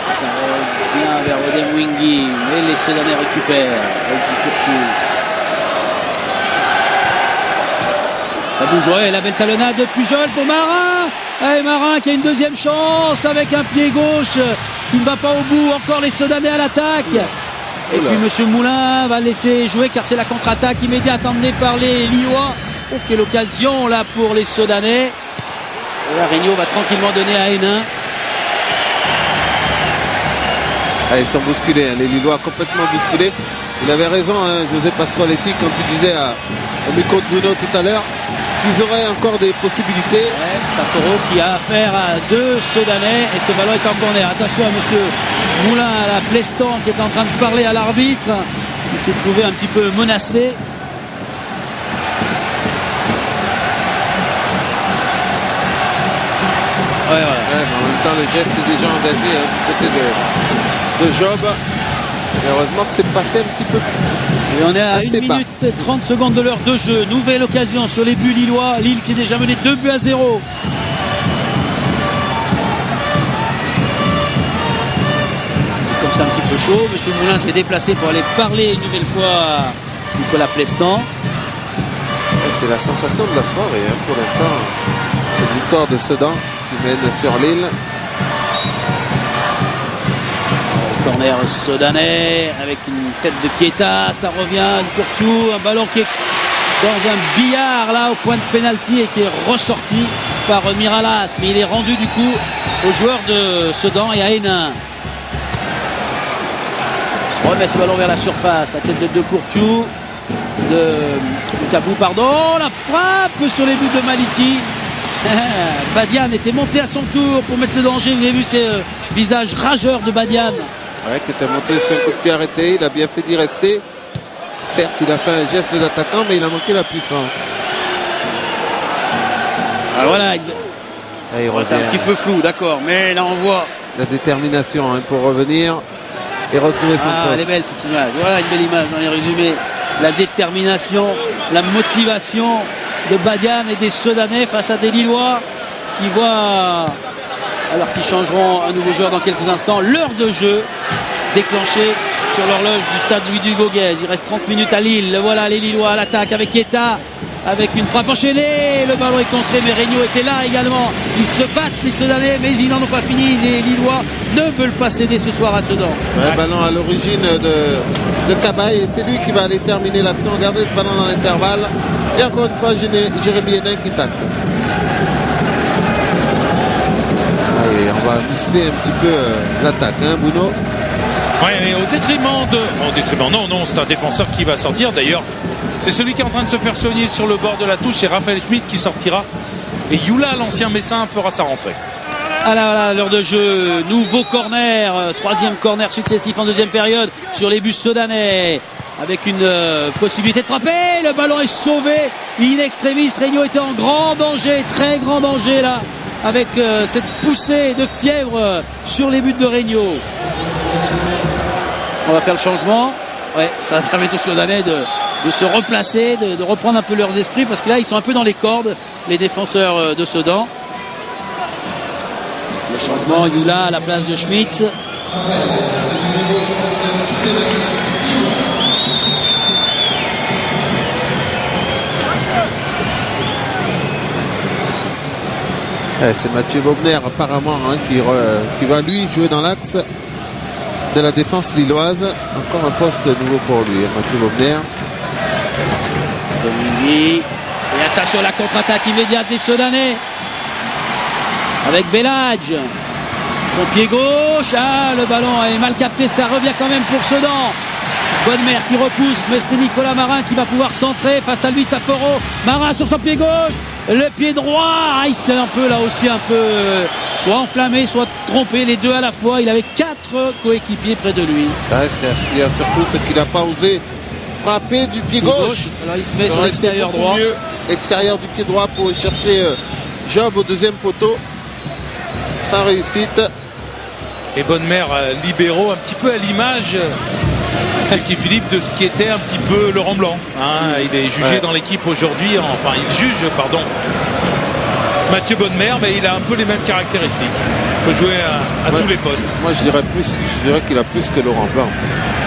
ça revient vers Odenwingie, mais les Sedanais récupèrent avec du Courtiou. Ça bouge, ouais, la belle talonnade de Pujol pour Marin. Et Marin qui a une deuxième chance avec un pied gauche qui ne va pas au bout. Encore les Sedanais à l'attaque. Et puis Monsieur Moulin va laisser jouer car c'est la contre-attaque immédiate emmenée par les Lillois. Oh, quelle occasion là pour les Sedanais. Et là, Regnault va tranquillement donner à Hénin. Ah, ils sont bousculés, hein, les Lillois complètement bousculés. Il avait raison, hein, José Pasqualetti, quand il disait au micro de Bruno tout à l'heure qu'ils auraient encore des possibilités. Ouais, Taforo qui a affaire à deux Sedanais et ce ballon est en corner. Attention à Monsieur Moulin, à la Plestan qui est en train de parler à l'arbitre. Il s'est trouvé un petit peu menacé. Ouais, voilà. Ouais, mais en même temps, le geste est déjà engagé hein, du côté de Job. Et heureusement que c'est passé un petit peu Et on est à 1 minute 30 secondes de l'heure de jeu. Nouvelle occasion sur les buts lillois. Lille qui est déjà mené 2-0. Comme c'est un petit peu chaud, Monsieur Moulin s'est déplacé pour aller parler une nouvelle fois à Nicolas Plestan. C'est la sensation de la soirée hein, pour l'instant. Cette victoire de Sedan qui mène sur Lille. Corner Sedanais avec une tête de Keita, ça revient du Courtiou, un ballon qui est dans un billard là au point de pénalty et qui est ressorti par Miralas, mais il est rendu du coup aux joueurs de Sedan et à Hénin. Remet ce ballon vers la surface, la tête de Courtiou, de Boutabou, pardon, la frappe sur les buts de Maliki. Badian était monté à son tour pour mettre le danger, vous avez vu ces visages rageurs de Badian. Ouais, qui était monté sur un coup de pied arrêté, il a bien fait d'y rester. Certes, il a fait un geste d'attaquant, mais il a manqué la puissance. Ah, voilà, Là, il c'est un revient. petit peu flou, d'accord, mais là on voit. La détermination hein, pour revenir et retrouver son Elle est poste. belle cette image. Voilà une belle image, j'en ai résumé. La détermination, la motivation de Badian et des Sedanais face à des Lillois qui voient, alors qu'ils changeront un nouveau joueur dans quelques instants, l'heure de jeu déclenchée sur l'horloge du stade Louis-Dugoguez. Il reste 30 minutes à Lille. Voilà les Lillois à l'attaque avec Keita. Avec une frappe enchaînée, le ballon est contré, mais Regnault était là également. Ils se battent les Sedanais, mais ils n'en ont pas fini. Les Lillois ne veulent pas céder ce soir à Sedan. Ouais, ballon à l'origine de Cabaye et c'est lui qui va aller terminer l'action. Regardez ce ballon dans l'intervalle. Et encore une fois, Jérémy Hénin qui tacle. Allez, on va muscler un petit peu l'attaque, hein, Bruno. Ouais, mais au détriment de... Enfin, au détriment, non, c'est un défenseur qui va sortir. D'ailleurs, c'est celui qui est en train de se faire soigner sur le bord de la touche. C'est Raphaël Schmitt qui sortira. Et Youla, l'ancien Messin, fera sa rentrée. Voilà, l'heure de jeu. Nouveau corner. Troisième corner successif en deuxième période sur les bus Sedanais. Avec une possibilité de frapper. Le ballon est sauvé. In extremis, Regnault était en grand danger. Très grand danger là. Avec cette poussée de fièvre sur les buts de Regnault. On va faire le changement. Ouais, ça va permettre aux Sedanais de se replacer, de reprendre un peu leurs esprits, parce que là ils sont un peu dans les cordes, les défenseurs de Sedan. Le changement, Youla à la place de Schmitz. C'est Mathieu Bobner apparemment hein, qui va lui jouer dans l'axe de la défense lilloise. Encore un poste nouveau pour lui, hein, Mathieu Bobner. Domingui. Et attention à la contre-attaque immédiate des Sedanais. Avec Belladj. Son pied gauche. Ah, le ballon est mal capté. Ça revient quand même pour Sedan. Bonnemer qui repousse, mais c'est Nicolas Marin qui va pouvoir centrer face à lui. Taforo. Marin sur son pied gauche. Le pied droit. Ah, il s'est un peu là aussi soit enflammé, soit trompé. Les deux à la fois. Il avait 4 coéquipiers près de lui. Ouais, il y a surtout ce qu'il n'a pas osé frapper du pied gauche. Alors il se met sur l'extérieur droit. Extérieur du pied droit pour chercher Job au deuxième poteau. Sans réussite. Et Bonnemer libéraux, un petit peu à l'image qui Philippe de ce qui était un petit peu Laurent Blanc. Hein, il est jugé dans l'équipe aujourd'hui, enfin il juge, pardon, Mathieu Bonnemer, mais il a un peu les mêmes caractéristiques. Il peut jouer à tous les postes. Moi je dirais qu'il a plus que Laurent Blanc.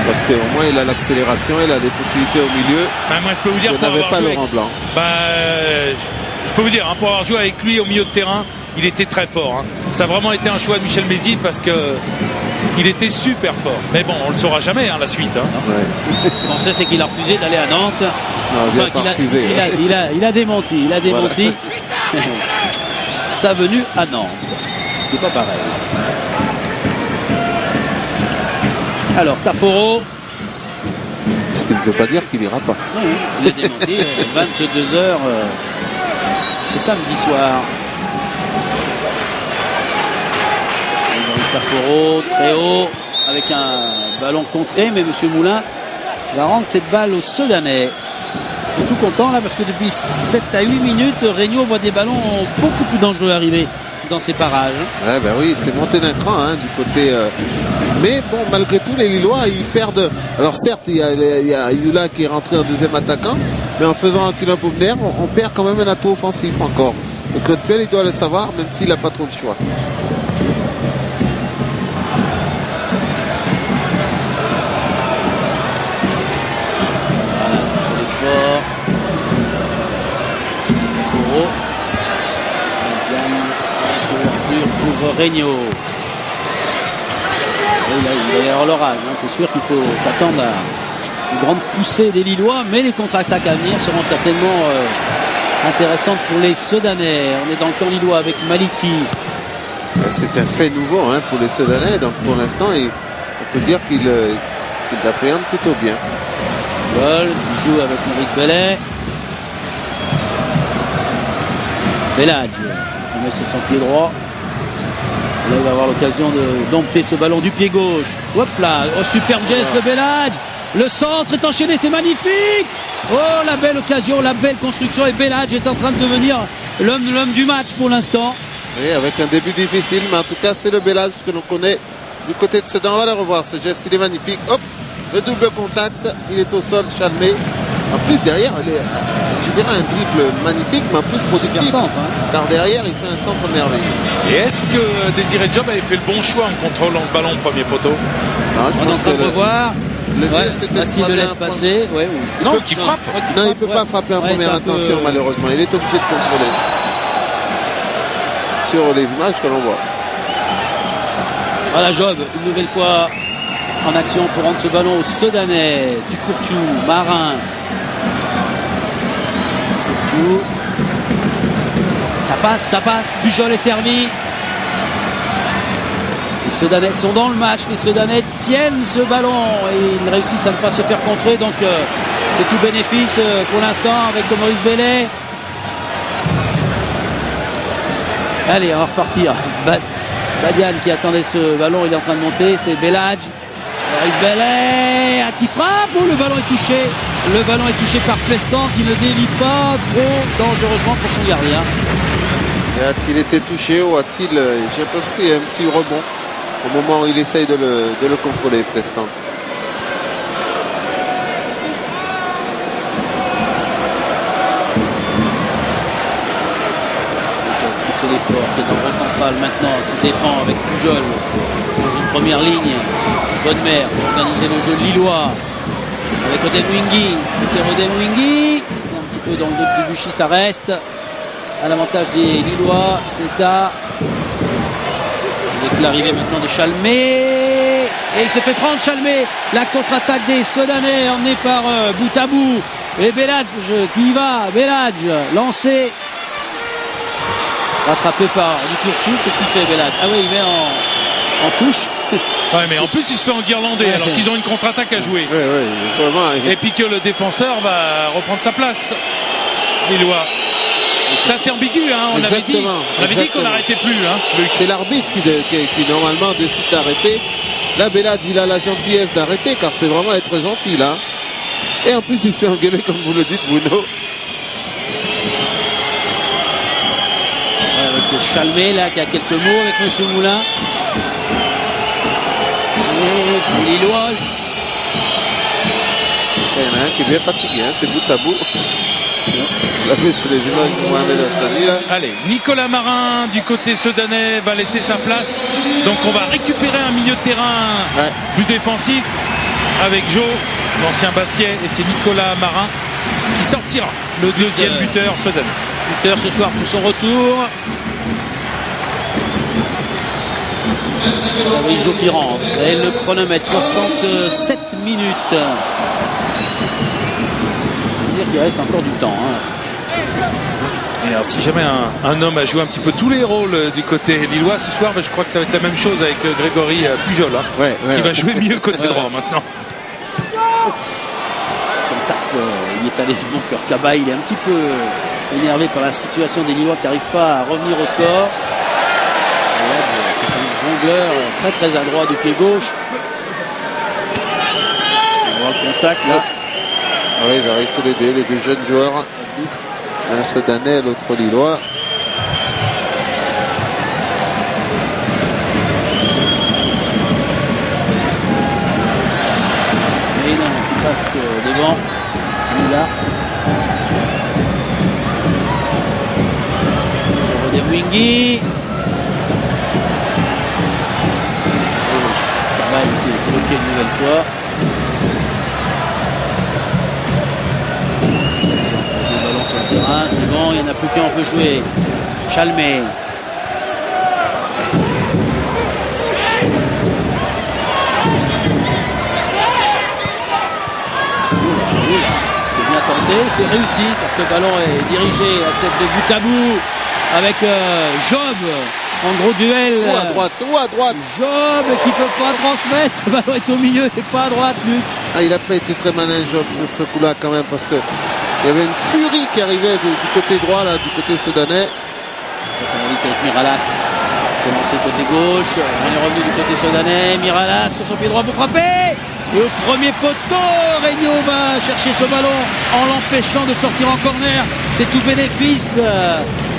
Parce qu'au moins il a l'accélération, il a des possibilités au milieu. Moi je peux vous dire qu'on n'avait pas Laurent Blanc. Je peux vous dire, pour avoir joué avec lui au milieu de terrain, il était très fort. Ça a vraiment été un choix de Michel Mézil parce que il était super fort. Mais bon, on le saura jamais la suite. Ouais. Ce qu'on sait, c'est qu'il a refusé d'aller à Nantes. Non, il a refusé. Il a démenti. Il a démenti sa venue à Nantes. Ce qui n'est pas pareil. Alors, Taforo. Ce qui ne veut pas dire qu'il n'ira pas. Il a démenti. 22h ce samedi soir. Taforo, très haut, avec un ballon contré, mais M. Moulin va rendre cette balle aux Sedanais. Ils sont tout contents là parce que depuis 7 à 8 minutes, Regnault voit des ballons beaucoup plus dangereux arriver dans ces parages. Ouais, ben oui, c'est monté d'un cran du côté. Mais bon, malgré tout, les Lillois, ils perdent. Alors certes, il y a Youla qui est rentré en deuxième attaquant, mais en faisant un Kylian Bobner, on perd quand même un atout offensif encore. Donc Claude Puel, il doit le savoir, même s'il n'a pas trop de choix. Voilà, ce qu'il fait l'effort. Taforo. Ouverture pour Regnault. Il va y avoir l'orage, c'est sûr qu'il faut s'attendre à une grande poussée des Lillois, mais les contre-attaques à venir seront certainement intéressantes pour les Sedanais. On est dans le camp lillois avec Maliki. C'est un fait nouveau pour les Sedanais, donc pour l'instant on peut dire qu'il l'appréhende plutôt bien. Joel qui joue avec Maurice Bellet. Belladj se met sur son pied droit. Là, il va avoir l'occasion de dompter ce ballon du pied gauche. Hop là, superbe geste de Belladj. Le centre est enchaîné, c'est magnifique. Oh, la belle occasion, la belle construction. Et Belhadj est en train de devenir l'homme du match pour l'instant. Oui, avec un début difficile, mais en tout cas, c'est le Belhadj que l'on connaît du côté de Sedan. On va le revoir, ce geste, il est magnifique. Hop, le double contact, il est au sol, Chalmé. En plus, derrière, je dirais un dribble magnifique, mais en plus productif. Super centre, hein. Car derrière, il fait un centre merveilleux. Et est-ce que Désiré Job avait fait le bon choix en contrôlant ce ballon au premier poteau? Non, je On est en pense train que de revoir. le Ouais, mieux, c'est là, s'il le laisse passer. Ouais, ou... Non, qui frappe. Non, il ne peut pas frapper en Ouais, première c'est un peu- intention, malheureusement. Il est obligé de contrôler. Sur les images que l'on voit. Voilà, Job, une nouvelle fois en action pour rendre ce ballon au Sedanais. Du Courtiou, Marin. Courtiou. Ça passe. Pujol est servi. Les Sedanais sont dans le match. Les Sedanais tiennent ce ballon et ils réussissent à ne pas se faire contrer. Donc c'est tout bénéfice pour l'instant avec Maurice Bellet. Allez, on va repartir. Badian qui attendait ce ballon, il est en train de monter, c'est Belhadj. Maurice Bellet qui frappe. Oh, le ballon est touché. Le ballon est touché par Plestan qui ne dévie pas trop dangereusement pour son gardien. Et a-t-il été touché ou a-t-il... J'ai l'impression qu'il y a un petit rebond au moment où il essaye de le contrôler, Plestan. Qui fait l'effort, qui est dans le rond central maintenant, qui défend avec Pujol dans une première ligne. Bonne mère pour organiser le jeu lillois avec Odemwingie. Odemwingie, c'est un petit peu dans le dos de Debuchy, ça reste à l'avantage des Lillois. L'état avec l'arrivée maintenant de Chalmé et il se fait prendre Chalmé. La contre-attaque des Sedanais emmenée par Boutabou et Belhadj qui y va. Belhadj lancé, rattrapé par Ducourtou. Qu'est-ce qu'il fait Belhadj? Ah oui, il met en touche. Ouais, mais en plus il se fait enguirlander alors qu'ils ont une contre-attaque à jouer. Oui, vraiment. Et puis que le défenseur va reprendre sa place. Lillois. Ça c'est ambigu, hein. On avait dit qu'on Exactement. n'arrêtait plus, hein, Luc. C'est l'arbitre qui normalement décide d'arrêter. Là, Belhadj, il a la gentillesse d'arrêter, car c'est vraiment être gentil, là. Et en plus, il se fait engueuler, comme vous le dites, Bruno. Avec Chalmé là qui a quelques mots avec Monsieur Moulin. Et les Lillois. Il y en a un qui est bien fatigué, hein, c'est Boutabou. Vous l'avez sur les images de Mohamed Hassani, là. Allez, Nicolas Marin du côté sedanais va laisser sa place. Donc on va récupérer un milieu de terrain plus défensif avec Joe, l'ancien Bastiais, et c'est Nicolas Marin qui sortira le deuxième buteur sedanais. Buteur ce soir pour son retour. C'est Joe qui rentre. Et le chronomètre 67 minutes. Ça veut dire qu'il reste encore du temps. Hein. Et alors si jamais un homme a joué un petit peu tous les rôles du côté lillois ce soir, je crois que ça va être la même chose avec Grégory Pujol, hein, qui va jouer mieux côté droit maintenant. Contact, il est allé mon cœur Kaba, il est un petit peu énervé par la situation des Lillois qui n'arrivent pas à revenir au score. C'est un jongleur très très adroit du pied gauche. On voit le contact là. Ah oui, ils arrivent tous les deux jeunes joueurs. Un Sedanais, l'autre Lillois. Et non, qui passe devant. Là. Odemwingie. Travail qui est bloqué une nouvelle fois. Attention, le ballon sur le terrain, c'est bon, il n'y en a plus qu'un, on peut jouer. Chalmé. C'est bien tenté, c'est réussi car ce ballon est dirigé à la tête de Boutabou avec Job en gros duel. Ou à droite. Job qui peut pas transmettre, le ballon est au milieu et pas à droite. Luc. Ah, il n'a pas été très malin, Job, sur ce coup-là quand même, parce que il y avait une furie qui arrivait du côté droit, là, du côté Sedanais. Ça va vite avec Miralas. Commencer côté gauche, on est revenu du côté Sedanais. Miralas sur son pied droit pour frapper. Et au premier poteau, Regno va chercher ce ballon en l'empêchant de sortir en corner. C'est tout bénéfice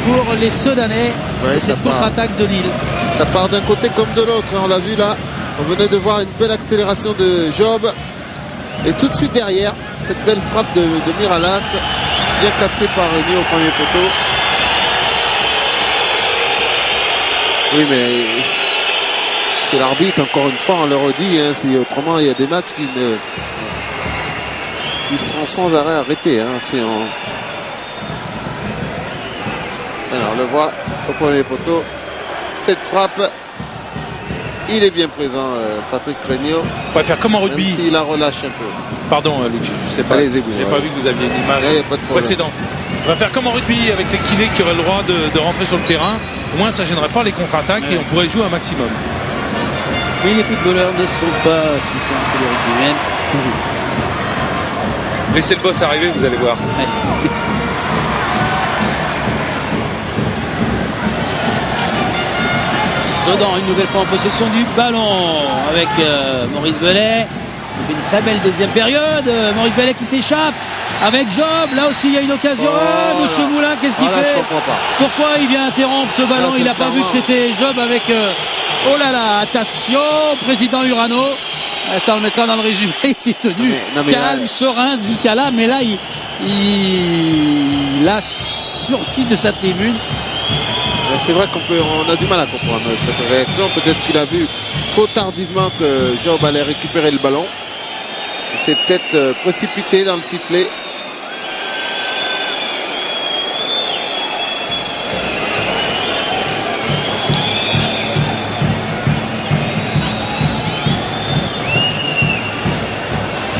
pour les Sedanais. Ouais, Cette contre-attaque de Lille. Ça part d'un côté comme de l'autre, hein, on l'a vu là. On venait de voir une belle accélération de Job. Et tout de suite derrière, cette belle frappe de Miralas, bien captée par Regno au premier poteau. Oui, mais c'est l'arbitre, encore une fois, on le redit. Hein, autrement, il y a des matchs qui sont sans arrêt arrêtés. Hein, Alors, on le voit au premier poteau. Cette frappe, il est bien présent, Patrick Regno. On pourrait faire comme en rugby. Même s'il la relâche un peu. Pardon, Luc, je sais pas. Allez-y, j'ai pas vu que vous aviez une image Il n'y a pas de problème. précédente. On va faire comme en rugby avec les kinés qui auraient le droit de rentrer sur le terrain. Au moins, ça gênerait pas les contre-attaques et on pourrait jouer un maximum. Oui, les footballeurs ne sont pas si simples que les rugbymen. Laissez le boss arriver, vous allez voir. Ouais. Sedan une nouvelle fois en possession du ballon avec Maurice Bellet. Il fait une très belle deuxième période. Maurice Bellet qui s'échappe avec Job. Là aussi il y a une occasion. Monsieur Moulin, qu'est-ce qu'il fait? Je comprends pas. Pourquoi il vient interrompre ce ballon? Là, Il n'a pas vu que c'était Job avec... oh là là, attention, président Urano. Ça on le mettra dans le résumé. Il s'est tenu mais calme, serein jusqu'à là. Mais là, il a surgi de sa tribune. C'est vrai qu'on a du mal à comprendre cette réaction. Peut-être qu'il a vu trop tardivement que Job allait récupérer le ballon. Il s'est peut-être précipité dans le sifflet.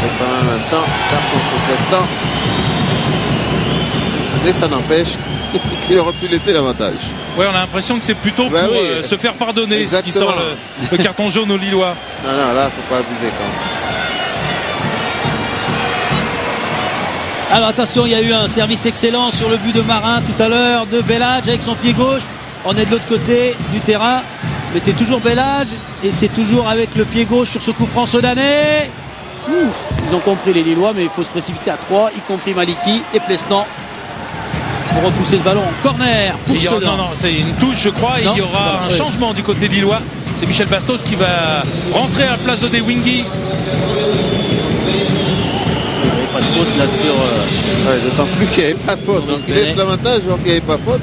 Et pas mal de temps, carton pour l'instant. Mais ça n'empêche qu'il aurait pu laisser l'avantage. Ouais, on a l'impression que c'est plutôt pour se faire pardonner ce qui sort le carton jaune aux Lillois. Non, là, faut pas abuser quand même. Alors attention, il y a eu un service excellent sur le but de Marin tout à l'heure de Belhadj avec son pied gauche. On est de l'autre côté du terrain, mais c'est toujours Belhadj et c'est toujours avec le pied gauche sur ce coup franc sedanais. Ouf, ils ont compris les Lillois, mais il faut se précipiter à 3, y compris Maliki et Plestan, pour repousser ce ballon en corner pour Sedan. Non, c'est une touche, je crois, et il y aura un changement du côté lillois. C'est Michel Bastos qui va rentrer à la place de Dewingi. Il n'y avait pas de faute là sur... Ouais, d'autant plus qu'il n'y avait pas de faute. Donc il laisse l'avantage alors qu'il n'y avait pas de faute.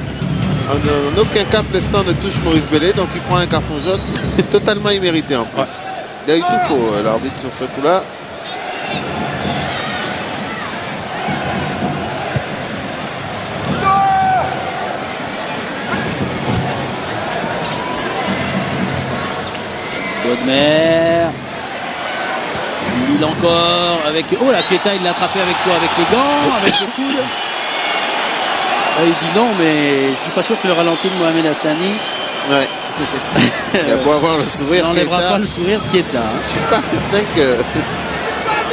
En aucun cas, Plestan ne touche Maurice Bellet, donc il prend un carton jaune totalement immérité en plus. Ouais. Il a eu tout faux, l'arbitre, sur ce coup-là. Bodmer. Lille encore avec... Oh la Keita, il l'a attrapé avec quoi? Avec les gants? Avec le coude? Il dit non, mais je suis pas sûr que le ralenti de Mohamed Hassani... Ouais. Il a beau avoir le sourire. Il n'enlèvera pas le sourire de Keita. Hein. Je suis pas certain que...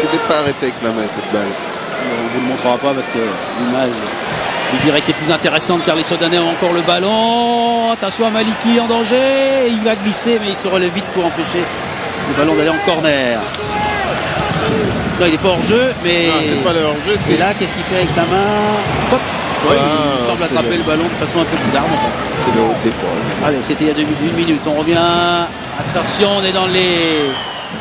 qu'il n'ait pas arrêté avec la main cette balle. On ne vous le montrera pas parce que l'image... Il dirait qu'elle est plus intéressante car les Sedanais ont encore le ballon. Attention à Maliki en danger. Il va glisser mais il se relève vite pour empêcher le ballon d'aller en corner. Non, il n'est pas hors jeu, mais. Non, c'est pas le hors jeu. Et là, qu'est-ce qu'il fait avec sa main? Hop. Ouais, il semble attraper le ballon de façon un peu bizarre. Bon, c'est le haut d'épaule. Allez, c'était il y a 1 minute. On revient. Attention, on est dans les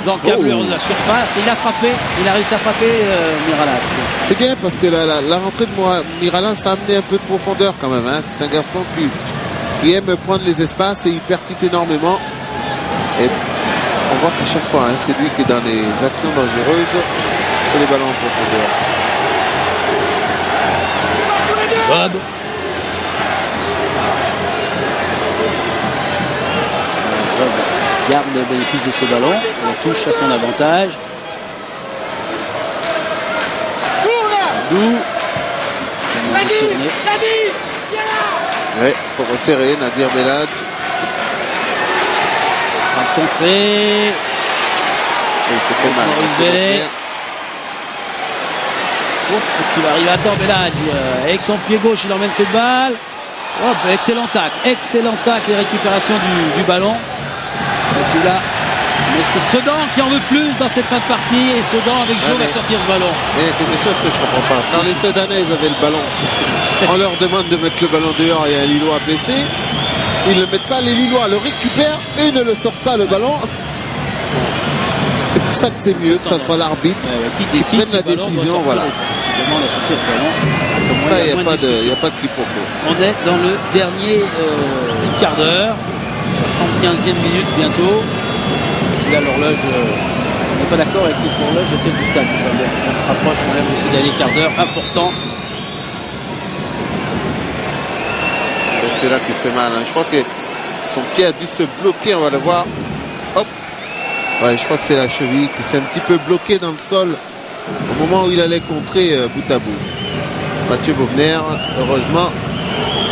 encablures de la surface. Et il a frappé. Il a réussi à frapper Miralas. C'est bien parce que la rentrée de Miralas a amené un peu de profondeur quand même. Hein. C'est un garçon qui aime prendre les espaces et il percute énormément. Et on voit qu'à chaque fois, hein, c'est lui qui est dans les actions dangereuses sur les ballons en profondeur. Bob. Garde le bénéfice de ce ballon. La touche à son avantage. D'où Nadir, viens là. Ouais, il faut resserrer Nadir Belhadj. Frappe contrée. Il s'est fait mal. Qu'est-ce qu'il va arriver? Attends, Belhadj avec son pied gauche, il emmène cette balle. Hop, excellent tacle et récupération du ballon. Et puis là, Mais c'est Sedan qui en veut plus dans cette fin de partie et Sedan avec Jo va sortir ce ballon. Il y a quelque chose que je comprends pas. Quand les Sedanais ils avaient le ballon, on leur demande de mettre le ballon dehors et un Lillois blessé. Ils ne le mettent pas, les Lillois le récupèrent et ne le sortent pas le ballon. C'est pour ça que c'est mieux que ça soit l'arbitre qui décide prenne la décision. Voilà. Qui demande à sortir ce ballon. Comme ça, il n'y a pas de quiproquo. On est dans le dernier quart d'heure, 75e minute bientôt. Si là l'horloge, on n'est pas d'accord avec notre horloge, celle du stade. Enfin bon, on se rapproche quand même de ce dernier quart d'heure important. Et c'est là qu'il se fait mal. Hein. Je crois que son pied a dû se bloquer, on va le voir. Hop. Ouais, je crois que c'est la cheville qui s'est un petit peu bloquée dans le sol au moment où il allait contrer bout à bout. Mathieu Bobner, heureusement,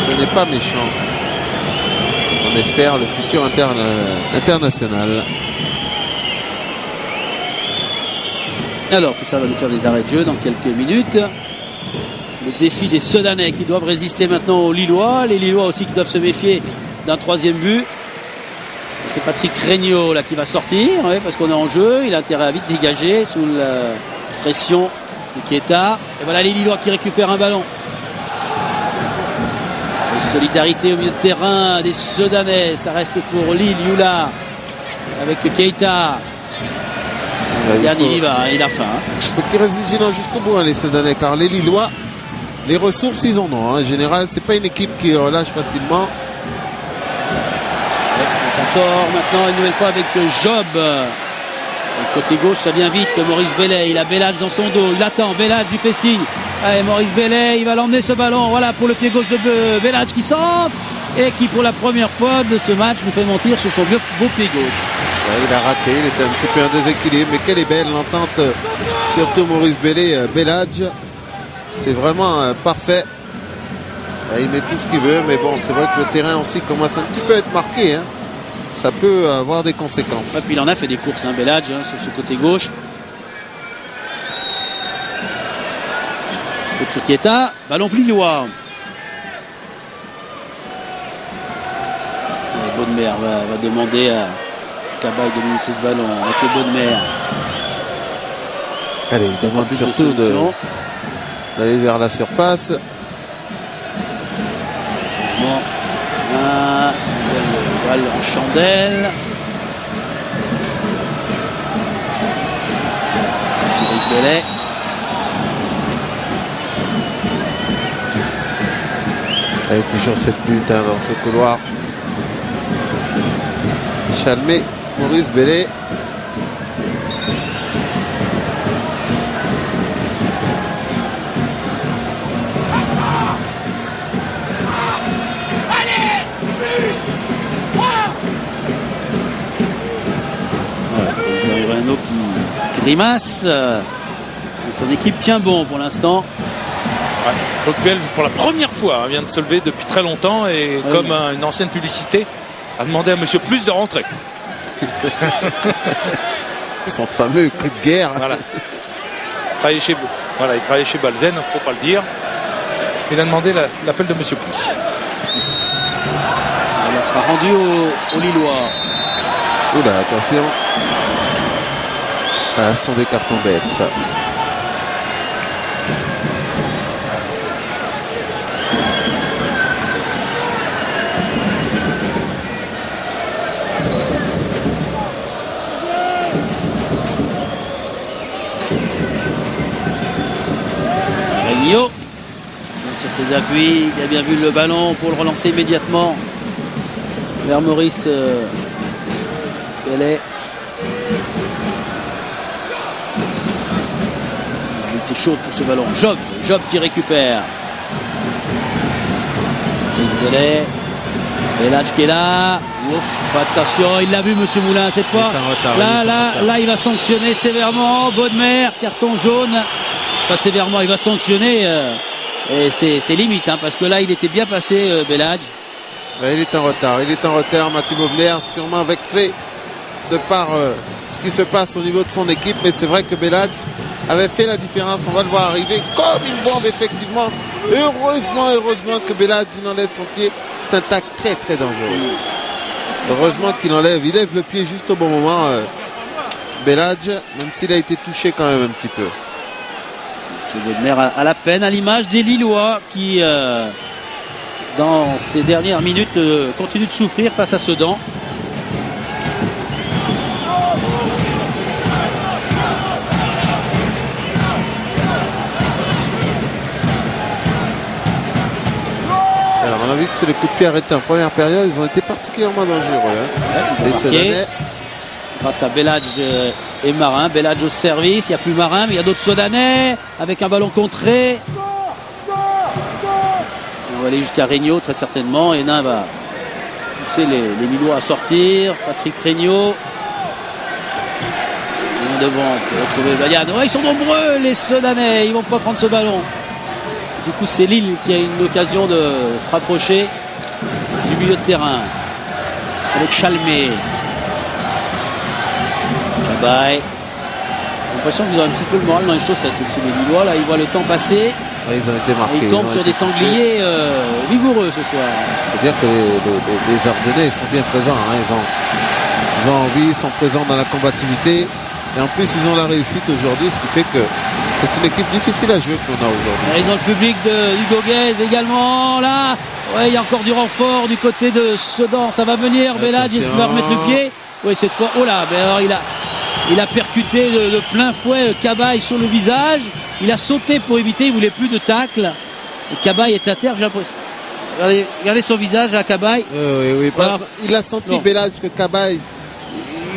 ce n'est pas méchant. On espère le futur international. Alors tout ça va nous faire des arrêts de jeu dans quelques minutes. Le défi des Sedanais qui doivent résister maintenant aux Lillois. Les Lillois aussi qui doivent se méfier d'un troisième but. C'est Patrick Regnault là qui va sortir, ouais, parce qu'on est en jeu. Il a intérêt à vite dégager sous la pression de Keita. Et voilà les Lillois qui récupèrent un ballon. Et solidarité au milieu de terrain des Sedanais. Ça reste pour Lille, Yula avec Keita. Le dernier il va, il a faim. Il faut qu'ils restent vigilants jusqu'au bout, hein, les Sedanais, car les Lillois, les ressources, ils en ont. Hein. En général, c'est pas une équipe qui relâche facilement. Et ça sort maintenant une nouvelle fois avec Job. Le côté gauche, ça vient vite. Maurice Bellet, il a Bellage dans son dos. Il attend. Bellage lui fait signe. Allez, Maurice Bellet, il va l'emmener ce ballon. Voilà pour le pied gauche de Bellage qui centre et qui, pour la première fois de ce match, nous fait mentir sur son beau pied gauche. Ouais, il a raté, il était un petit peu en déséquilibre, mais quelle est belle l'entente, surtout Maurice Bellet, Bellage. C'est vraiment parfait. Il met tout ce qu'il veut, mais bon, c'est vrai que le terrain aussi commence un petit peu à être marqué. Hein. Ça peut avoir des conséquences. Et puis il en a fait des courses, hein, Bellage, hein, sur ce côté gauche. Faute sur Keita, ballon plus lillois. Bonnemer va demander à Cabaye de lui laisser ce ballon. Mathieu Bonnemer. Allez, il demande surtout d'aller vers la surface. Balle en chandelle. Maurice Bellet. Allez, toujours cette lutte hein, dans ce couloir. Chalmé, Maurice Bellet. Qui grimace. Son équipe tient bon pour l'instant. Ouais. Coquepel, pour la première fois, vient de se lever depuis très longtemps et oui, comme une ancienne publicité, a demandé à Monsieur Plus de rentrer. Son fameux cri de guerre. Voilà. Il travaillait chez Balzen, il ne faut pas le dire. Il a demandé l'appel de Monsieur Plus. Alors sera rendu au Lillois. Oula, attention. Ah, ce sont des cartons bêtes, ça. Regnault sur ses appuis, il a bien vu le ballon pour le relancer immédiatement vers Maurice Bellet. Il était chaud pour ce ballon. Job qui récupère. Maurice Bellet. Bellage qui est là. Ouf, attention, il l'a vu Monsieur Moulin cette fois. Là, il va sanctionner sévèrement. Bonnemer, carton jaune. Pas sévèrement, il va sanctionner. Et c'est limite, hein, parce que là, il était bien passé, Bellage. Ouais, il est en retard. Mathieu Bobner, sûrement vexé de par ce qui se passe au niveau de son équipe. Mais c'est vrai que Bellage avait fait la différence. On va le voir arriver comme une bombe, effectivement. Heureusement que Bellage enlève son pied. C'est un tac très très dangereux. Heureusement qu'il il lève le pied juste au bon moment. Beladj, même s'il a été touché quand même un petit peu. Wedner à la peine, à l'image des Lillois qui, dans ces dernières minutes, continuent de souffrir face à Sedan. Alors on a vu que c'est les coups de pied arrêtés en première période, ils ont été particulièrement dangereux. Ils ont Les marqué Sedanais. grâce à Beladj et Marin. Beladj au service, il n'y a plus Marin, mais il y a d'autres Sedanais avec un ballon contré. Et on va aller jusqu'à Regnault très certainement. Hénin va pousser les Lillois à sortir. Patrick Regnault. Et devant pour retrouver Bayern. Ouais, ils sont nombreux les Sedanais, ils vont pas prendre ce ballon. Du coup c'est Lille qui a une occasion de se rapprocher du milieu de terrain avec Chalmé. Cabaye. J'ai l'impression qu'ils ont un petit peu le moral dans les chaussettes aussi les Lillois. Là ils voient le temps passer. Ouais, ils ont été marqués. Et ils tombent sur des sangliers vigoureux ce soir. Il faut dire que les Ardennais ils sont bien présents. Hein. Ils ont envie, ils sont présents dans la combativité. Et en plus ils ont la réussite aujourd'hui, ce qui fait que c'est une équipe difficile à jouer qu'on a aujourd'hui. Ils ont le public de Hugo Guez également. Là, ouais, il y a encore du renfort du côté de Sedan. Ça va venir. Beladj, est-ce qu'il va remettre le pied? Oui, cette fois. Oh là, ben alors il a percuté de plein fouet Cabaye sur le visage. Il a sauté pour éviter, il voulait plus de tacle. Et Cabaye est à terre, j'ai l'impression. Regardez son visage à Cabaye. Oui. Voilà. Il a senti Non. Beladj que Cabaye,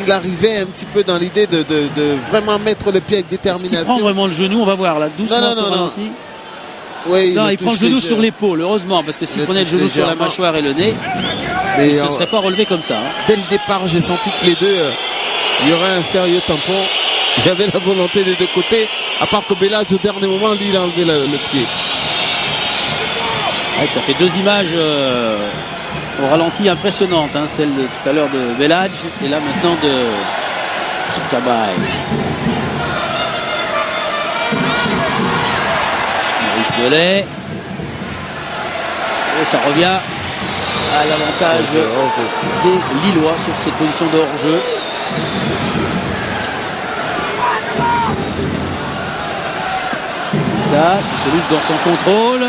il arrivait un petit peu dans l'idée de vraiment mettre le pied avec Est-ce qu'il prend détermination. vraiment le genou? On va voir là, doucement Non, sur non. ralenti. Oui, Non, il prend le touche genou léger. sur l'épaule, heureusement, parce que s'il Il prenait le genou sur la légèrement. mâchoire et le nez, Mais il ne se serait pas relevé comme ça. Hein. dès le départ, j'ai senti que les deux, il y aurait un sérieux tampon. J'avais la volonté des deux côtés, à part que Beladj, au dernier moment, lui, il a enlevé le pied. Ouais, ça fait deux images au ralenti impressionnantes, hein, celle de tout à l'heure de Beladj et là maintenant de Cabaye. Maurice Belay. Et ça revient à l'avantage des Lillois sur cette position de hors-jeu. Qui se lutte dans son contrôle.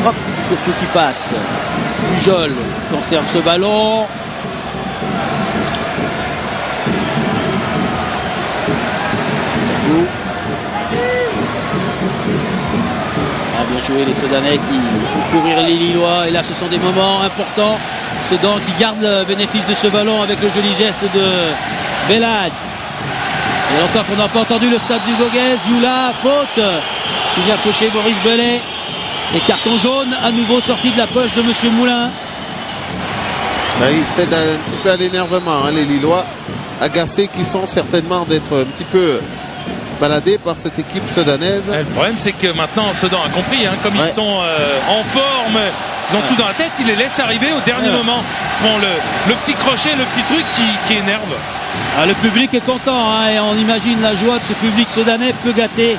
Hop, Courtiou qui passe. Pujol conserve ce ballon. Ah, bien joué les Sedanais qui font courir les Lillois. Et là, ce sont des moments importants. Sedan qui garde le bénéfice de ce ballon avec le joli geste de Beladj. Il y a longtemps qu'on n'a pas entendu le stade du Goguez. Youla, faute qui vient faucher Maurice Belay. Et carton jaune à nouveau sorti de la poche de Monsieur Moulin. Il cède un petit peu à l'énervement, hein, les Lillois, agacés qui sont certainement d'être un petit peu baladés par cette équipe sudanaise. Le problème, c'est que maintenant, Sedan a compris, hein, comme Ouais. ils sont en forme, ils ont tout dans la tête, ils les laissent arriver au dernier moment. Ils font le petit crochet, le petit truc qui énerve. Ah, le public est content hein, et on imagine la joie de ce public sudanais peu gâté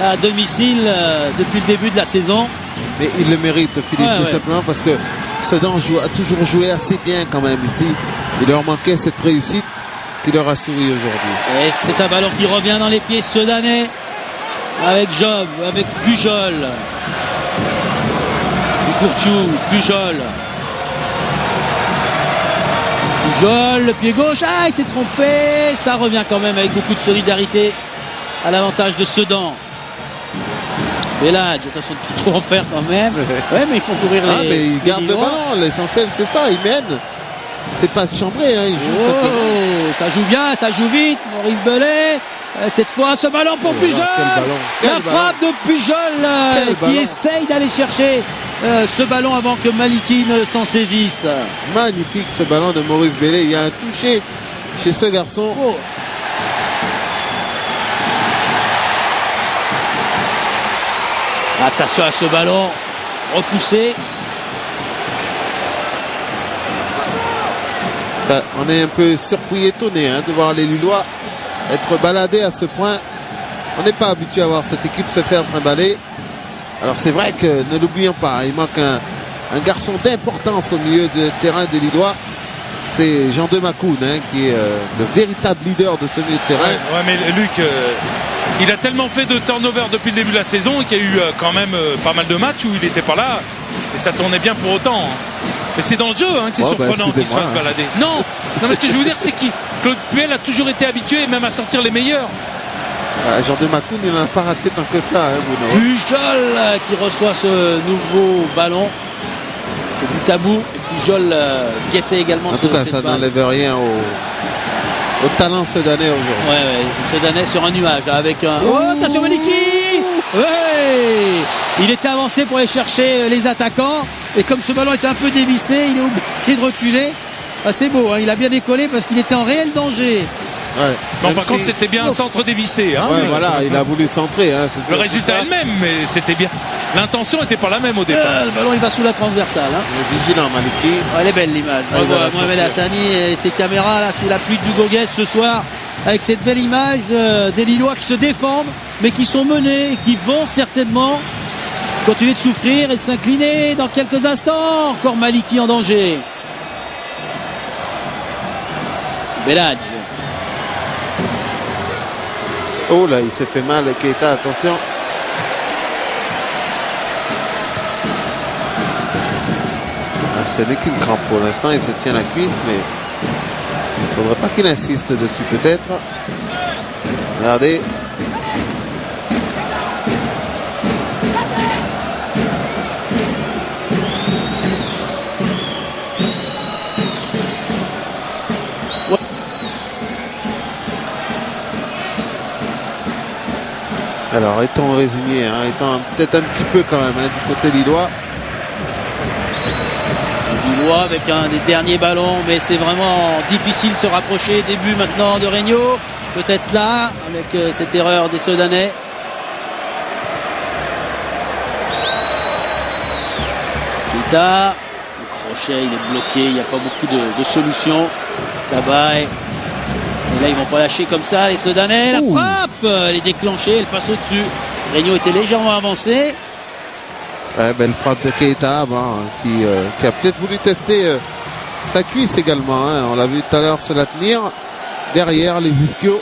à domicile depuis le début de la saison. Mais il le mérite, Philippe, tout Ouais. simplement parce que Sedan a toujours joué assez bien quand même ici. Il leur manquait cette réussite qui leur a souri aujourd'hui. Et c'est un ballon qui revient dans les pieds sudanais avec Job, avec Pujol. Courtiou, Pujol. Pujol, le pied gauche. Ah, il s'est trompé. Ça revient quand même avec beaucoup de solidarité à l'avantage de Sedan. Beladj, attention de pas trop en faire quand même. Ouais, mais il faut courir les. Ah, mais il garde le Lillois. ballon. L'essentiel, c'est ça. Il mène. C'est pas chambré. Hein. Il joue simplement. Oh, ça joue bien, ça joue vite. Maurice Belay. Cette fois, ce ballon pour Oh là, Pujol. quel ballon, quel La frappe de Pujol Quel qui ballon. essaye d'aller chercher ce ballon avant que Maliki ne s'en saisisse. Magnifique ce ballon de Maurice Belay. Il y a un touché chez ce garçon. Oh. Attention à ce ballon repoussé. On est un peu surpris, étonné de voir les Lillois être baladés à ce point. On n'est pas habitué à voir cette équipe se faire trimballer. Alors c'est vrai que, ne l'oublions pas, il manque un garçon d'importance au milieu de terrain des Lillois. c'est Jean-De Macoun qui est le véritable leader de ce milieu de terrain. Ouais, mais Luc, il a tellement fait de turnover depuis le début de la saison qu'il y a eu quand même pas mal de matchs où il n'était pas là et ça tournait bien pour autant. Mais c'est dans le jeu que c'est surprenant qu'il se fasse balader. Non, mais ce que je veux dire, c'est que Claude Puel a toujours été habitué même à sortir les meilleurs. Jean-De Macoun, il n'en a pas raté tant que ça, Bruno. Pujol qui reçoit ce nouveau ballon. C'est bout à bout. Et Pujol guettait également. En tout cas, ça n'enlève rien au talent sudanais aujourd'hui. Ouais, Sudanais sur un nuage là, avec un. Oh, attention Maliki. Ouais. Il était avancé pour aller chercher les attaquants. Et comme ce ballon était un peu dévissé, il est obligé de reculer. Ah, c'est beau, il a bien décollé parce qu'il était en réel danger. Ouais. Bon, par contre, c'était bien un centre dévissé. Voilà, il a voulu centrer. Le résultat est le même, mais c'était bien. L'intention n'était pas la même au départ. Le ballon, il va sous la transversale. Il est vigilant, Maliki. Elle est belle l'image. Mohamed Hassani et ses caméras là sous la pluie du Goguès ce soir, avec cette belle image des Lillois qui se défendent, mais qui sont menés et qui vont certainement continuer de souffrir et de s'incliner dans quelques instants. Encore Maliki en danger. Belhadj. Oh là, il s'est fait mal, Keita, attention. C'est lui qui le crampe pour l'instant, il se tient la cuisse, mais il ne faudrait pas qu'il insiste dessus peut-être. Regardez. Alors, étant résigné, étant peut-être un petit peu quand même du côté lillois. Lillois avec un des derniers ballons, mais c'est vraiment difficile de se rapprocher. Début maintenant de Regnault, peut-être là, avec cette erreur des Sudanais. Keita, le crochet, il est bloqué, il n'y a pas beaucoup de solutions. Cabaye. Et là, ils vont pas lâcher comme ça les Sudanais. La frappe, elle est déclenchée, elle passe au-dessus. Regnault était légèrement avancé. Ouais, belle frappe de Keita qui a peut-être voulu tester sa cuisse également. On l'a vu tout à l'heure se la tenir derrière les ischios.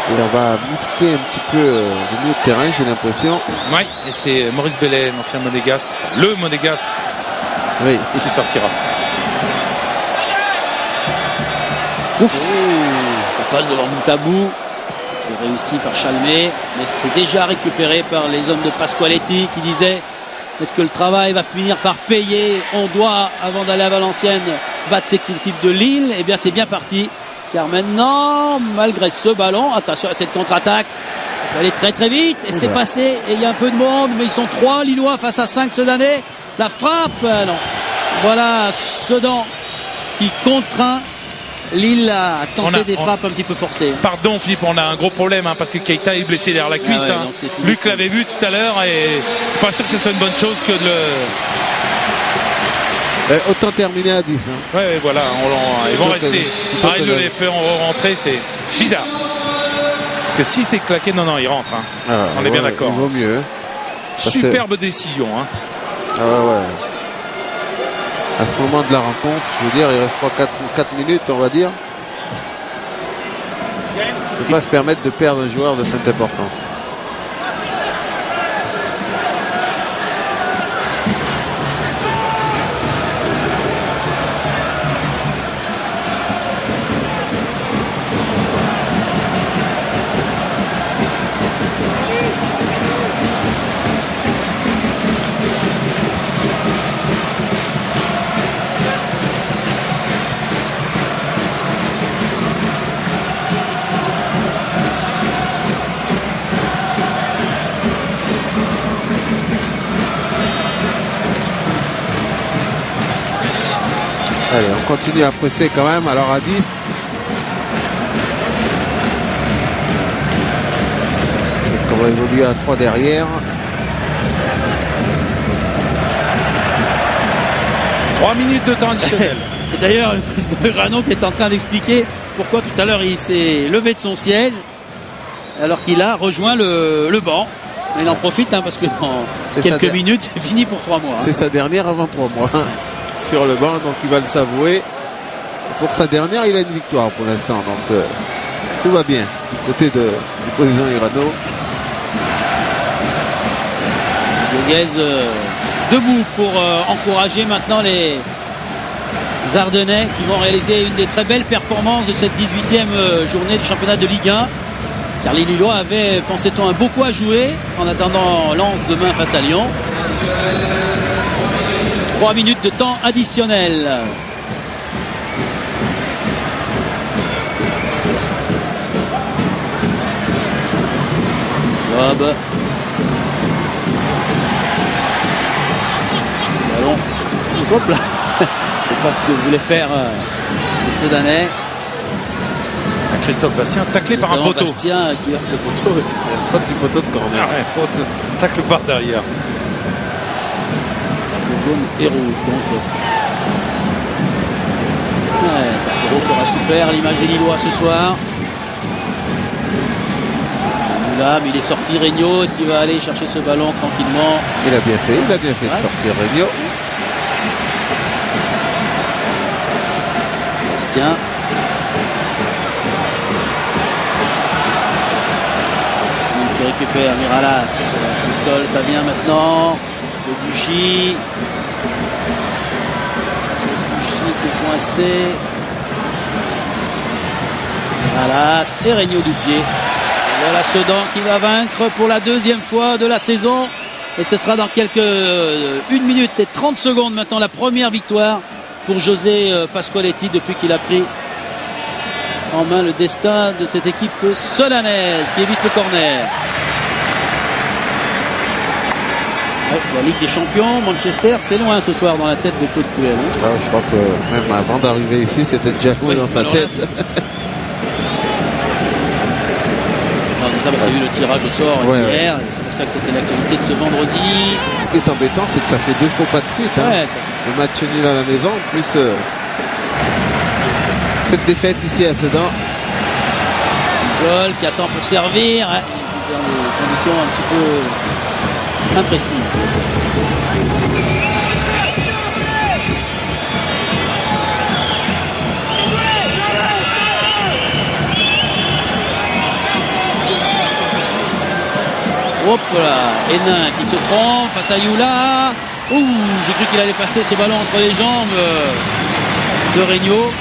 Et on va muscler un petit peu le milieu de terrain, j'ai l'impression. Oui, et c'est Maurice Bellet, l'ancien monégasque, le monégasque, qui sortira. Ouf, ça passe devant bout à bout. C'est réussi par Chalmé, mais c'est déjà récupéré par les hommes de Pasqualetti qui disaient est-ce que le travail va finir par payer? On doit, avant d'aller à Valenciennes, battre cette équipe de Lille. Eh bien, c'est bien parti. Car maintenant, malgré ce ballon, attention à cette contre-attaque. On peut aller très très vite. Et c'est passé. Et il y a un peu de monde, mais ils sont 3 Lillois face à 5 Sudanais. La frappe, non. Voilà Sedan qui contraint Lille a tenté des frappes un petit peu forcées. Pardon Philippe, on a un gros problème parce que Keita est blessé derrière la cuisse. Luc l'avait vu tout à l'heure et je suis pas sûr que ce soit une bonne chose que de le... autant terminer à 10. Ouais, voilà, ils vont rester. Il le les fait rentrer, c'est bizarre. Parce que si c'est claqué, non, il rentre. On est bien d'accord. Il vaut mieux. Superbe décision. Ah ouais. À ce moment de la rencontre, je veux dire, il restera 4 minutes, on va dire. Il ne peut pas se permettre de perdre un joueur de cette importance. Allez, on continue à presser quand même, alors à 10. On va évoluer à 3 derrière. 3 minutes de temps additionnel. Et d'ailleurs, le président Urano qui est en train d'expliquer pourquoi tout à l'heure il s'est levé de son siège alors qu'il a rejoint le banc. Il en profite parce que dans quelques minutes, c'est fini pour 3 mois. C'est sa dernière avant 3 mois. sur le banc, donc il va le savouer. Pour sa dernière, il a une victoire pour l'instant, donc tout va bien du côté du président Irano. Doguez debout pour encourager maintenant les Ardennais qui vont réaliser une des très belles performances de cette 18e journée du championnat de Ligue 1. Car les Lillois avaient, pensait-on, un beau coup à jouer en attendant Lens demain face à Lyon. 3 minutes de temps additionnel. Job. Ballon. Hop là. Je ne sais pas ce que voulait faire le Sedanais. Christophe Bastien, taclé par un poteau. Bastien qui heurte le poteau. La faute du poteau de corner. Ah ouais, faute, tacle par derrière. Jaune et rouge donc. Ouais, Tartero qui aura souffert l'image des Lillois ce soir. Là, mais il est sorti Regnault. Est-ce qu'il va aller chercher ce ballon tranquillement? Il a bien fait de sortir Regnault. Bastien. Qui récupère Miralas. Le sol, ça vient maintenant. Le Buchy. Qui est coincé. Miralas et Regnault du pied. Et voilà Sedan qui va vaincre pour la 2e fois de la saison. Et ce sera dans quelques 1 minute et 30 secondes maintenant la première victoire pour José Pasqualetti depuis qu'il a pris en main le destin de cette équipe sedanaise qui évite le corner. La Ligue des Champions, Manchester, c'est loin ce soir dans la tête de Claude Puel. Ah, je crois que même avant d'arriver ici, c'était déjà dans sa tête. Non, ça, c'est vu le tirage au sort hier. C'est pour ça que c'était l'actualité de ce vendredi. Ce qui est embêtant, c'est que ça fait 2 faux pas de suite. Le match nul à la maison, en plus cette défaite ici à Sedan. Jol qui attend pour servir. C'est dans des conditions un petit peu imprécises. Hop là, Hénin qui se trompe face à Youla. Ouh, j'ai cru qu'il allait passer ce ballon entre les jambes de Regnault.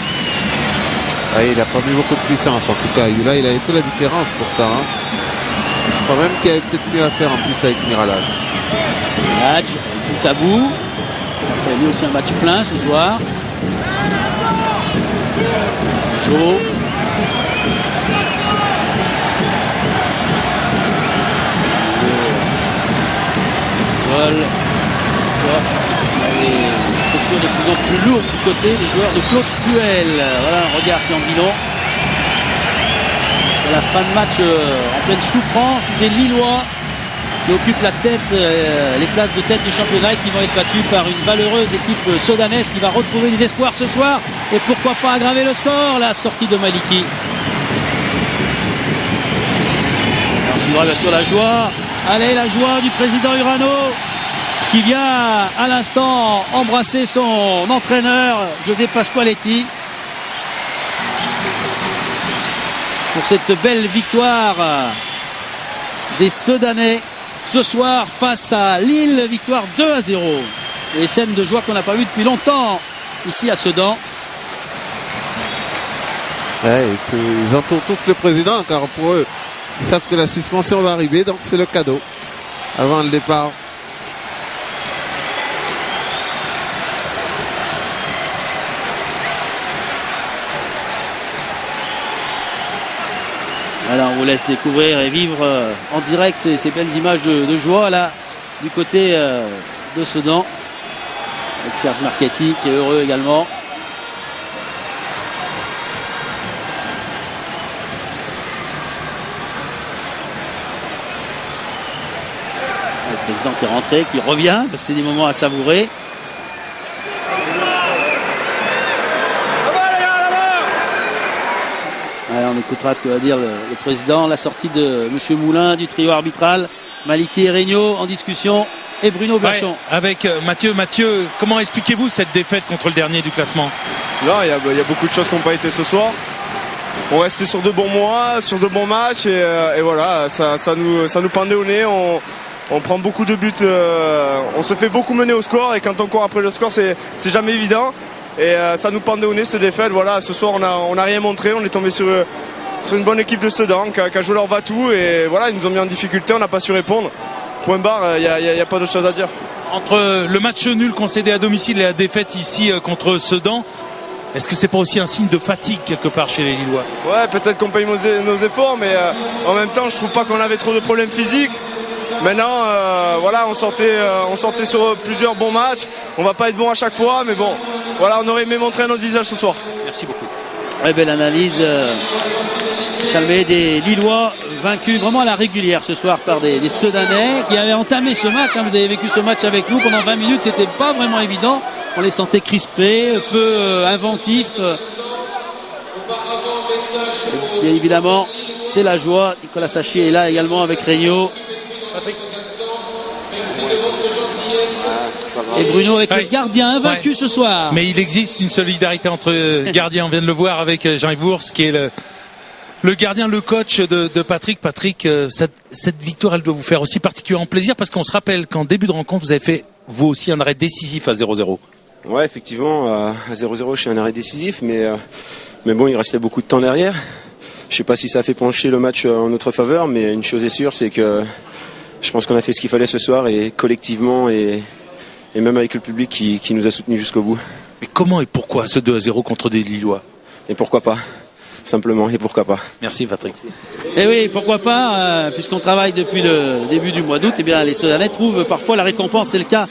Ouais, il n'a pas mis beaucoup de puissance en tout cas. Youla, il avait fait la différence pourtant. Je crois même qu'il y avait peut-être mieux à faire en plus avec Miralas. Hadj, tout à bout. On fait lui aussi un match plein ce soir. Jo. Les chaussures de plus en plus lourdes du côté des joueurs de Claude Puel. Voilà un regard qui en dit long. C'est la fin de match en pleine souffrance des Lillois qui occupent la tête, les places de tête du championnat et qui vont être battus par une valeureuse équipe sedanaise qui va retrouver les espoirs ce soir et pourquoi pas aggraver le score. La sortie de Maliki. On suivra bien sûr la joie. Allez, la joie du président Urano qui vient à l'instant embrasser son entraîneur José Pasqualetti pour cette belle victoire des Sedanais ce soir face à Lille, victoire 2-0. Les scènes de joie qu'on n'a pas vues depuis longtemps ici à Sedan. Ouais, ils entourent tous le président car pour eux ils savent que la suspension va arriver, donc c'est le cadeau avant le départ. Alors on vous laisse découvrir et vivre en direct ces belles images de joie là du côté de Sedan avec Serge Marchetti qui est heureux également. Le président qui est rentré, qui revient, parce que c'est des moments à savourer. Allez, on écoutera ce que va dire le président. La sortie de M. Moulin du trio arbitral. Maliki et Regnault en discussion et Bruno Bachon. Ouais, avec Mathieu. Mathieu, comment expliquez-vous cette défaite contre le dernier du classement? Là, il y a beaucoup de choses qui n'ont pas été ce soir. On restait sur de bons mois, sur de bons matchs et voilà, ça nous pendait au nez. On prend beaucoup de buts, on se fait beaucoup mener au score et quand on court après le score, c'est jamais évident. Et ça nous pendait au nez cette défaite. Voilà, ce soir, on n'a rien montré. On est tombé sur une bonne équipe de Sedan qui a joué leur va-tout et voilà, ils nous ont mis en difficulté. On n'a pas su répondre. Point barre, il n'y a pas d'autre chose à dire. Entre le match nul concédé à domicile et la défaite ici contre Sedan, est-ce que c'est pas aussi un signe de fatigue quelque part chez les Lillois? Ouais, peut-être qu'on paye nos efforts, mais en même temps, je trouve pas qu'on avait trop de problèmes physiques. Maintenant, voilà, on sortait sur plusieurs bons matchs. On va pas être bon à chaque fois, mais bon, voilà, on aurait aimé montrer un autre visage ce soir. Merci beaucoup. Très belle analyse. Chalmé, des Lillois vaincus vraiment à la régulière ce soir par des Sedanais qui avaient entamé ce match. Vous avez vécu ce match avec nous pendant 20 minutes, c'était pas vraiment évident. On les sentait crispés, peu inventifs. Bien évidemment, c'est la joie. Nicolas Sachier est là également avec Regnault. Et Bruno avec le gardien invaincu ce soir. Mais il existe une solidarité entre gardiens. On vient de le voir avec Jean-Yves Bourse qui est le gardien, le coach de Patrick. Patrick, cette victoire, elle doit vous faire aussi particulièrement plaisir parce qu'on se rappelle qu'en début de rencontre, vous avez fait vous aussi un arrêt décisif à 0-0. Ouais, effectivement, à 0-0, je suis un arrêt décisif, mais bon, il restait beaucoup de temps derrière. Je sais pas si ça a fait pencher le match en notre faveur, mais une chose est sûre, c'est que je pense qu'on a fait ce qu'il fallait ce soir et collectivement et même avec le public qui nous a soutenus jusqu'au bout. Mais comment et pourquoi ce 2-0 contre des Lillois? Et pourquoi pas? Simplement, et pourquoi pas. Merci Patrick. Et oui, pourquoi pas, puisqu'on travaille depuis le début du mois d'août, eh bien les Sedanais trouvent parfois la récompense, c'est le cas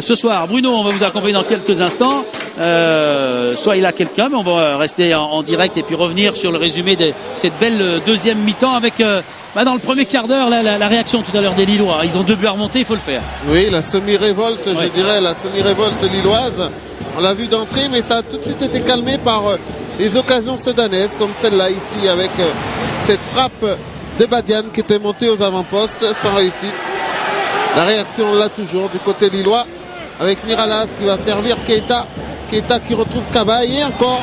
ce soir. Bruno, on va vous accompagner dans quelques instants. Soit il a quelqu'un, mais on va rester en direct et puis revenir sur le résumé de cette belle deuxième mi-temps avec dans le premier quart d'heure la réaction tout à l'heure des Lillois. Ils ont 2 buts à remonter, il faut le faire. Oui, la semi-révolte, je dirais, la semi-révolte lilloise. On l'a vu d'entrée, mais ça a tout de suite été calmé par les occasions sedanaises, comme celle-là ici, avec cette frappe de Badian qui était montée aux avant-postes sans réussite. La réaction là toujours du côté lillois, avec Miralaz qui va servir Keita. Keita qui retrouve Cabaye et encore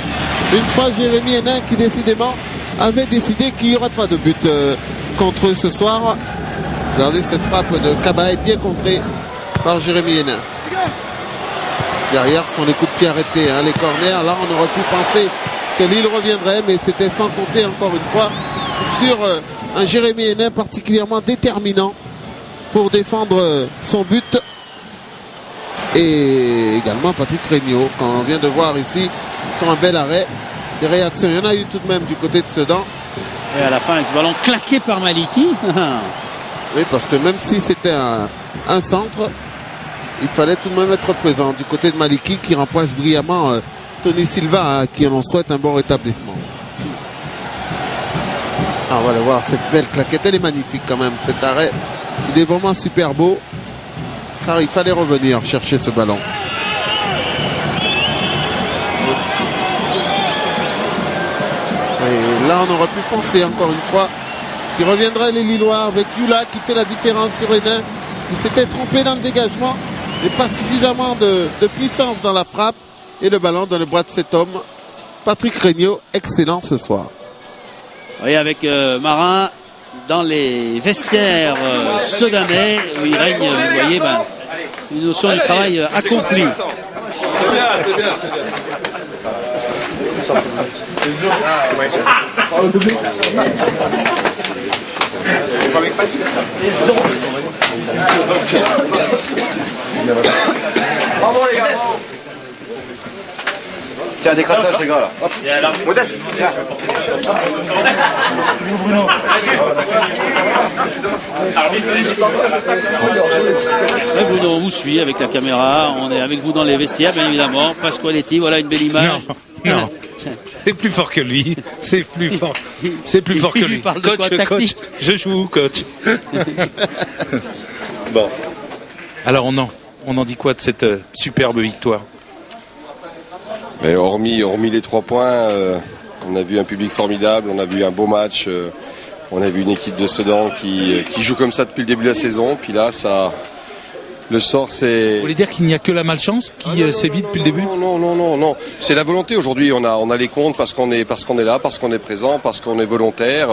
une fois Jérémy Hénin qui décidément avait décidé qu'il n'y aurait pas de but contre eux ce soir. Regardez cette frappe de Cabaye bien contrée par Jérémy Hénin. Derrière sont les coups de pied arrêtés, les corners. Là on aurait pu penser que Lille reviendrait, mais c'était sans compter encore une fois sur un Jérémy Hénin particulièrement déterminant pour défendre son but. Et également Patrick Regnault, quand on vient de voir ici, sur un bel arrêt. Des réactions, il y en a eu tout de même du côté de Sedan. Et à la fin, avec ce ballon claqué par Maliki. Oui, parce que même si c'était un centre, il fallait tout de même être présent du côté de Maliki qui remplace brillamment Tony Silva, à qui on souhaite un bon rétablissement. Ah, on va voir cette belle claquette, elle est magnifique quand même, cet arrêt. Il est vraiment super beau, car il fallait revenir chercher ce ballon. Et là, on aurait pu penser encore une fois qu'il reviendrait les Lillois avec Yula qui fait la différence sur Hénin, qui s'était trompé dans le dégagement et pas suffisamment de puissance dans la frappe. Et le ballon dans le bras de cet homme, Patrick Regnault, excellent ce soir. Oui, avec Marin dans les vestiaires sedanais où il règne, vous voyez, une notion du travail accompli. C'est bien, c'est bien, c'est bien. Bravo les gars. Tiens, décrassage les gars là. Hop. Modeste. Tiens. Bruno. Bruno, on vous suit avec la caméra. On est avec vous dans les vestiaires, bien évidemment. Pasqualetti, voilà une belle image. Non. C'est plus fort que lui. C'est plus fort. C'est plus fort que lui. Coach, je joue, coach. Bon. Alors on en dit quoi de cette superbe victoire? Mais hormis les 3 points, on a vu un public formidable, on a vu un beau match, on a vu une équipe de Sedan qui joue comme ça depuis le début de la saison. Puis là, ça Le sort, c'est... Vous voulez dire qu'il n'y a que la malchance qui sévit depuis le début? Non. C'est la volonté. Aujourd'hui, on a les comptes parce qu'on est là, parce qu'on est présent, parce qu'on est volontaire,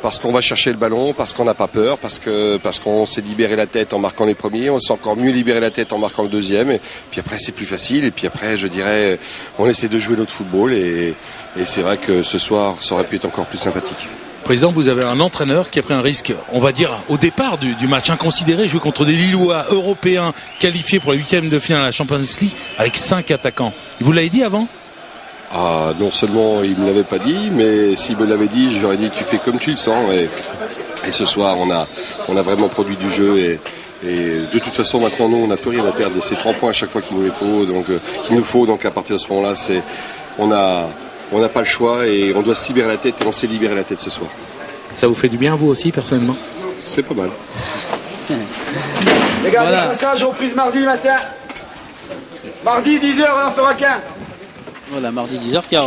parce qu'on va chercher le ballon, parce qu'on n'a pas peur, parce qu'on s'est libéré la tête en marquant les premiers, on s'est encore mieux libéré la tête en marquant le deuxième. Et puis après, c'est plus facile. Et puis après, je dirais, on essaie de jouer notre football. Et c'est vrai que ce soir, ça aurait pu être encore plus sympathique. Président, vous avez un entraîneur qui a pris un risque, on va dire, au départ du match inconsidéré, jouer contre des Lillois européens qualifiés pour les 8e de finale à la Champions League avec 5 attaquants. Il vous l'avait dit avant? Ah, non seulement il ne me l'avait pas dit, mais s'il me l'avait dit, je lui aurais dit tu fais comme tu le sens. Et ce soir, on a vraiment produit du jeu. Et de toute façon, maintenant, nous, on n'a plus rien à perdre. C'est 3 points à chaque fois qu'il nous faut. Donc à partir de ce moment-là, on n'a pas le choix et on doit se libérer la tête et on s'est libéré la tête ce soir. Ça vous fait du bien, vous aussi, personnellement? C'est pas mal. Les gars, Voilà. le passage reprise mardi matin. Mardi 10h, on en fera qu'un. Voilà, mardi 10h, car